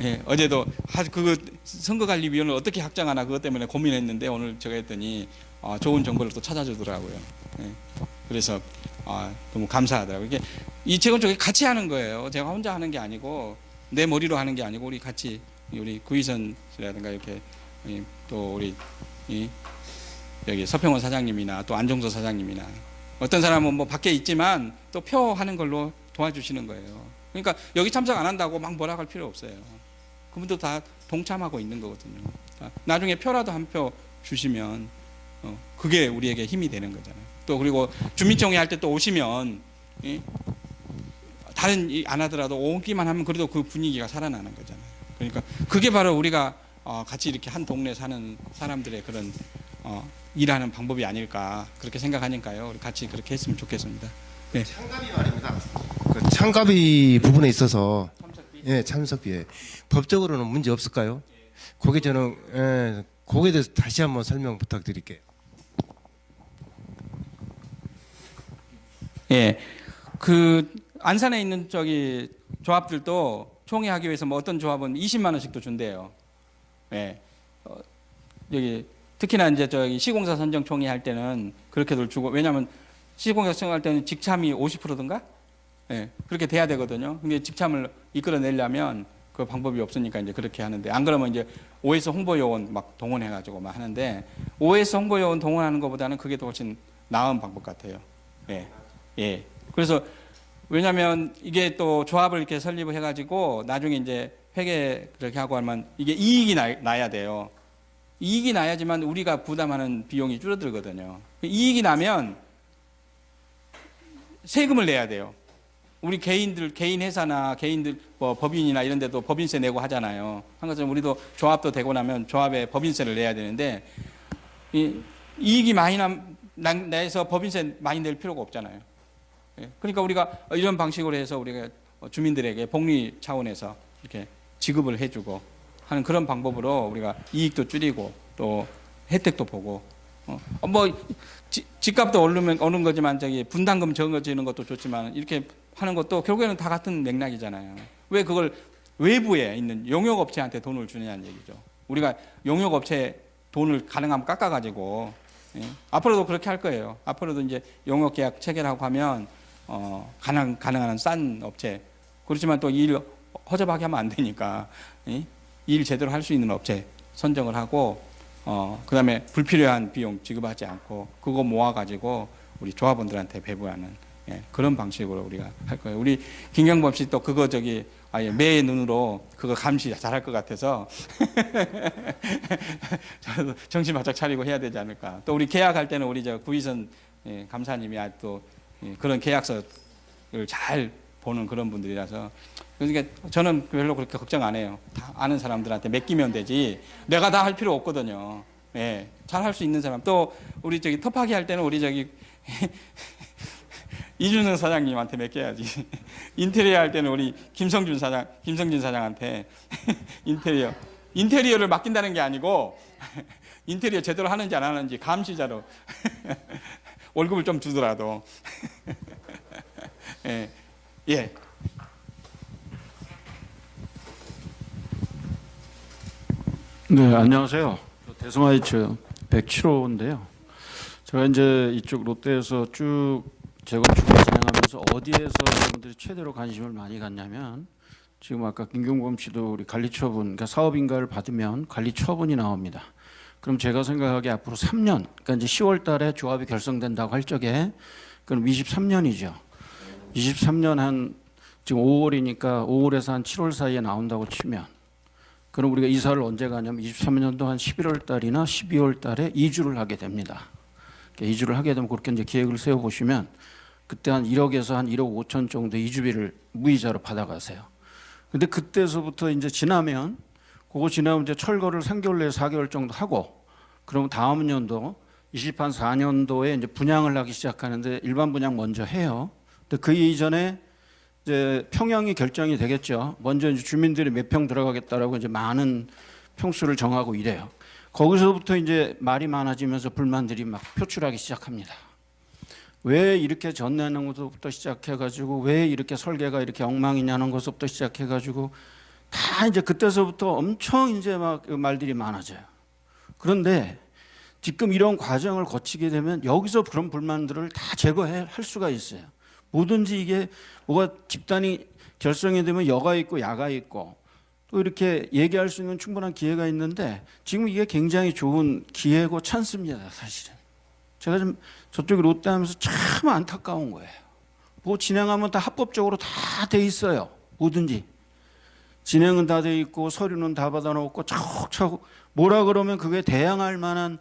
예, 어제도 그 선거관리위원회를 어떻게 확정하나 그것 때문에 고민했는데 오늘 제가 했더니 좋은 정보를 또 찾아주더라고요. 예, 그래서 너무 감사하더라고요. 이게 이 재건축이 같이 하는 거예요. 제가 혼자 하는 게 아니고 내 머리로 하는 게 아니고 우리 같이 우리 구희선 씨라든가 이렇게 또 우리 여기 서평원 사장님이나 또 안종서 사장님이나 어떤 사람은 뭐 밖에 있지만 또 표하는 걸로 도와주시는 거예요. 그러니까 여기 참석 안 한다고 막 뭐라 할 필요 없어요. 그분도 다 동참하고 있는 거거든요. 나중에 표라도 한 표 주시면 그게 우리에게 힘이 되는 거잖아요. 또 그리고 주민총회 할 때 또 오시면 다른 안 하더라도 오기만 하면 그래도 그 분위기가 살아나는 거잖아요. 그러니까 그게 바로 우리가 같이 이렇게 한 동네 사는 사람들의 그런 일하는 방법이 아닐까 그렇게 생각하니까요. 우리 같이 그렇게 했으면 좋겠습니다. 네. 참가비 말입니다. 그 참가비 부분에 있어서 예, 참석비에 법적으로는 문제 없을까요? 그게 저는 그거에 대해서 다시 한번 설명 부탁드릴게요. 예, 그 안산에 있는 저기 조합들도 총회하기 위해서 뭐 어떤 조합은 20만 원씩도 준대요. 예, 여기 특히나 이제 저기 시공사 선정 총회 할 때는 그렇게들 주고 왜냐하면 시공사 선정할 때는 직참이 50%든가 예, 그렇게 돼야 되거든요. 근데 직참을 이끌어내려면 그 방법이 없으니까 이제 그렇게 하는데 안 그러면 이제 OS 홍보요원 막 동원해가지고 막 하는데 OS 홍보요원 동원하는 것보다는 그게 더 훨씬 나은 방법 같아요. 예, 예. 그래서 왜냐하면 이게 또 조합을 이렇게 설립을 해가지고 나중에 이제 회계 그렇게 하고 하면 이게 이익이 나야 돼요. 이익이 나야지만 우리가 부담하는 비용이 줄어들거든요. 이익이 나면 세금을 내야 돼요. 우리 개인 회사나 개인들 뭐 법인이나 이런 데도 법인세 내고 하잖아요. 한 것처럼 우리도 조합도 되고 나면 조합에 법인세를 내야 되는데 이익이 많이 내서 법인세 많이 낼 필요가 없잖아요. 그러니까 우리가 이런 방식으로 해서 우리가 주민들에게 복리 차원에서 이렇게 지급을 해주고 하는 그런 방법으로 우리가 이익도 줄이고 또 혜택도 보고 뭐 집값도 오르는 거지만 저기 분담금 적어지는 것도 좋지만 이렇게 하는 것도 결국에는 다 같은 맥락이잖아요. 왜 그걸 외부에 있는 용역업체한테 돈을 주느냐는 얘기죠. 우리가 용역업체 돈을 가능하면 깎아가지고 앞으로도 그렇게 할 거예요. 앞으로도 이제 용역계약 체결하고 하면 가능한 싼 업체 그렇지만 또 일 허접하게 하면 안 되니까 일 제대로 할 수 있는 업체 선정을 하고 그다음에 불필요한 비용 지급하지 않고 그거 모아가지고 우리 조합원들한테 배부하는 그런 방식으로 우리가 할 거예요. 우리 김경범 씨 또 그거 저기 아예 매의 눈으로 그거 감시 잘할 것 같아서 저도 정신 바짝 차리고 해야 되지 않을까. 또 우리 계약할 때는 우리 저 구희선 감사님이 또 그런 계약서를 잘 보는 그런 분들이라서 그러니까 저는 별로 그렇게 걱정 안 해요. 다 아는 사람들한테 맡기면 되지 내가 다 할 필요 없거든요. 예, 잘 할 수 있는 사람 또 우리 저기 터파기 할 때는 우리 저기 이준석 사장님한테 맡겨야지. 인테리어 할 때는 우리 김성진 사장한테 인테리어를 맡긴다는 게 아니고 인테리어 제대로 하는지 안 하는지 감시자로 월급을 좀 주더라도 예. 예. 네, 안녕하세요. 대성하이츠 107호인데요. 제가 이제 이쪽 롯데에서 쭉 재건축을 진행하면서 어디에서 여러분들이 최대로 관심을 많이 갖냐면 지금 아까 김경범 씨도 우리 관리처분, 그러니까 사업인가를 받으면 관리처분이 나옵니다. 그럼 제가 생각하기에 앞으로 3년, 그러니까 이제 10월 달에 조합이 결성된다고 할 적에 그럼 23년이죠. 23년 한 지금 5월이니까 5월에서 한 7월 사이에 나온다고 치면 그럼 우리가 이사를 언제 가냐면 23년도 한 11월 달이나 12월 달에 이주를 하게 됩니다. 이주를 하게 되면 그렇게 이제 계획을 세워보시면 그때 한 1억에서 한 1억 5천 정도 이주비를 무이자로 받아가세요. 근데 그때서부터 이제 지나면 그거 지나면 이제 철거를 3개월 내에 4개월 정도 하고 그러면 다음 연도 24년도에 이제 분양을 하기 시작하는데 일반 분양 먼저 해요. 근데 그 이전에 이제 평형이 결정이 되겠죠. 먼저 이제 주민들이 몇 평 들어가겠다라고 이제 많은 평수를 정하고 이래요. 거기서부터 이제 말이 많아지면서 불만들이 막 표출하기 시작합니다. 왜 이렇게 전내는 것부터 시작해가지고 왜 이렇게 설계가 이렇게 엉망이냐는 것부터 시작해가지고 다 이제 그때서부터 엄청 이제 막 말들이 많아져요. 그런데 지금 이런 과정을 거치게 되면 여기서 그런 불만들을 다 제거할 수가 있어요. 뭐든지 이게 뭐가 집단이 결성이 되면 여가 있고 야가 있고 또 이렇게 얘기할 수 있는 충분한 기회가 있는데 지금 이게 굉장히 좋은 기회고 찬스입니다. 사실은 제가 좀 저쪽에 롯데하면서 참 안타까운 거예요. 뭐 진행하면 다 합법적으로 다 돼 있어요. 뭐든지 진행은 다 돼 있고 서류는 다 받아놓고 차곡차곡 뭐라 그러면 그게 대항할 만한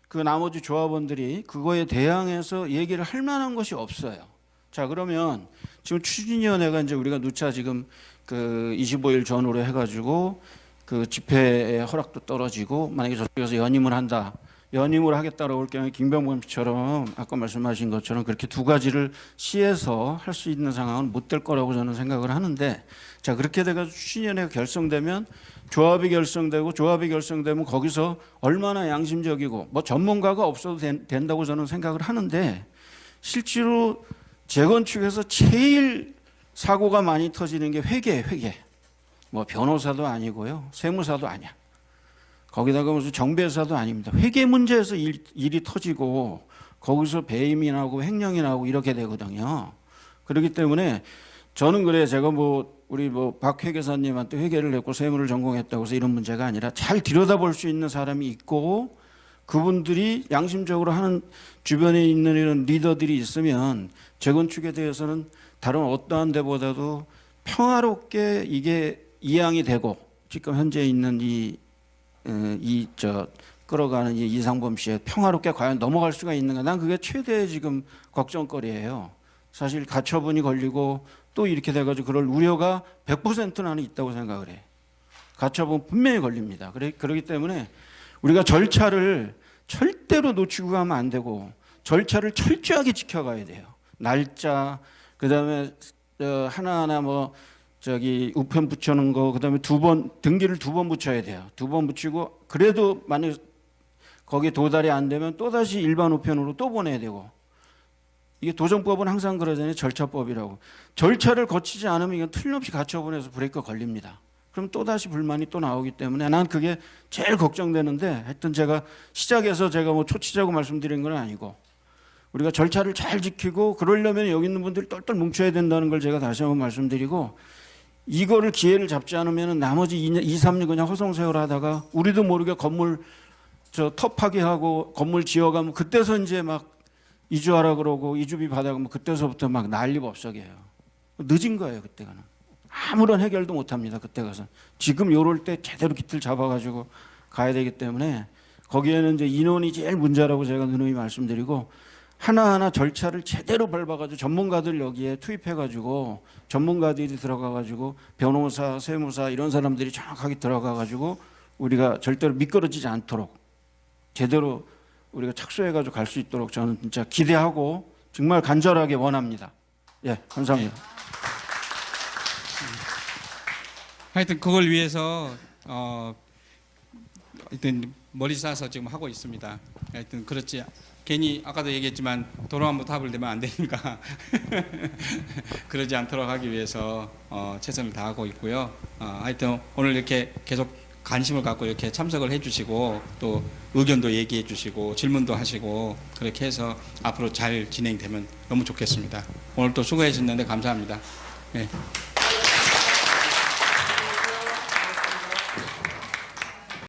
그 나머지 조합원들이 그거에 대항해서 얘기를 할 만한 것이 없어요. 자, 그러면 지금 추진위원회가 이제 우리가 누차 지금 그 25일 전후로 해가지고 그 집회의 허락도 떨어지고 만약에 저쪽에서 연임을 한다. 연임을 하겠다라고 할 경우에 김병범 씨처럼 아까 말씀하신 것처럼 그렇게 두 가지를 시에서 할 수 있는 상황은 못 될 거라고 저는 생각을 하는데 자, 그렇게 돼가지고 추진위원회가 결성되면 조합이 결성되면 거기서 얼마나 양심적이고 뭐 전문가가 없어도 된다고 저는 생각을 하는데 실제로 재건축에서 제일 사고가 많이 터지는 게 회계. 뭐 변호사도 아니고요. 세무사도 아니야. 거기다가 무슨 정배사도 아닙니다. 회계 문제에서 일이 터지고 거기서 배임이 나고 횡령이 나고 이렇게 되거든요. 그렇기 때문에 저는 그래 제가 뭐 우리 뭐 박 회계사님한테 회계를 했고 세무를 전공했다고 해서 이런 문제가 아니라 잘 들여다볼 수 있는 사람이 있고 그분들이 양심적으로 하는 주변에 있는 이런 리더들이 있으면 재건축에 대해서는 다른 어떠한 데보다도 평화롭게 이게 이양이 되고 지금 현재 있는 끌어가는 이 이상범 씨의 평화롭게 과연 넘어갈 수가 있는가? 난 그게 최대의 지금 걱정거리예요. 사실 가처분이 걸리고 또 이렇게 돼가지고 그럴 우려가 100% 나는 있다고 생각을 해. 가처분 분명히 걸립니다. 그렇기 때문에 우리가 절차를 절대로 놓치고 가면 안 되고 절차를 철저하게 지켜가야 돼요. 날짜, 그다음에 하나하나 뭐 저기 우편 붙여놓은 거, 그다음에 등기를 2번 붙여야 돼요. 2번 붙이고 그래도 만약 거기 도달이 안 되면 또 다시 일반 우편으로 또 보내야 되고 이게 도정법은 항상 그러잖아요. 절차법이라고. 절차를 거치지 않으면 이건 틀림없이 가처분해서 브레이크가 걸립니다. 그럼 또 다시 불만이 또 나오기 때문에 난 그게 제일 걱정되는데 하여튼 제가 시작에서 제가 뭐 초치자고 말씀드린 건 아니고 우리가 절차를 잘 지키고 그러려면 여기 있는 분들이 똘똘 뭉쳐야 된다는 걸 제가 다시 한번 말씀드리고 이거를 기회를 잡지 않으면 나머지 2, 3년 그냥 허송세월 하다가 우리도 모르게 건물 터 파괴하고 건물 지어가면 그때서 이제 막 이주하라 그러고 이주비 받아가면 그때서부터 막 난리법석이에요. 늦은 거예요 그때가는. 아무런 해결도 못합니다 그때 가서. 지금 요럴 때 제대로 기틀 잡아가지고 가야 되기 때문에 거기에는 이제 인원이 제일 문제라고 제가 누누이 말씀드리고 하나하나 절차를 제대로 밟아가지고 전문가들 여기에 투입해가지고 전문가들이 들어가가지고 변호사, 세무사 이런 사람들이 정확하게 들어가가지고 우리가 절대로 미끄러지지 않도록 제대로 우리가 착수해가지고 갈 수 있도록 저는 진짜 기대하고 정말 간절하게 원합니다. 예, 감사합니다. 하여튼 그걸 위해서 하여튼 머리 싸서 지금 하고 있습니다. 하여튼 그렇지 괜히 아까도 얘기했지만 도로안부 답을 내면 안 되니까 그러지 않도록 하기 위해서 최선을 다하고 있고요. 하여튼 오늘 이렇게 계속 관심을 갖고 이렇게 참석을 해주시고 또 의견도 얘기해 주시고 질문도 하시고 그렇게 해서 앞으로 잘 진행되면 너무 좋겠습니다. 오늘 또 수고해 주셨는데 감사합니다. 네.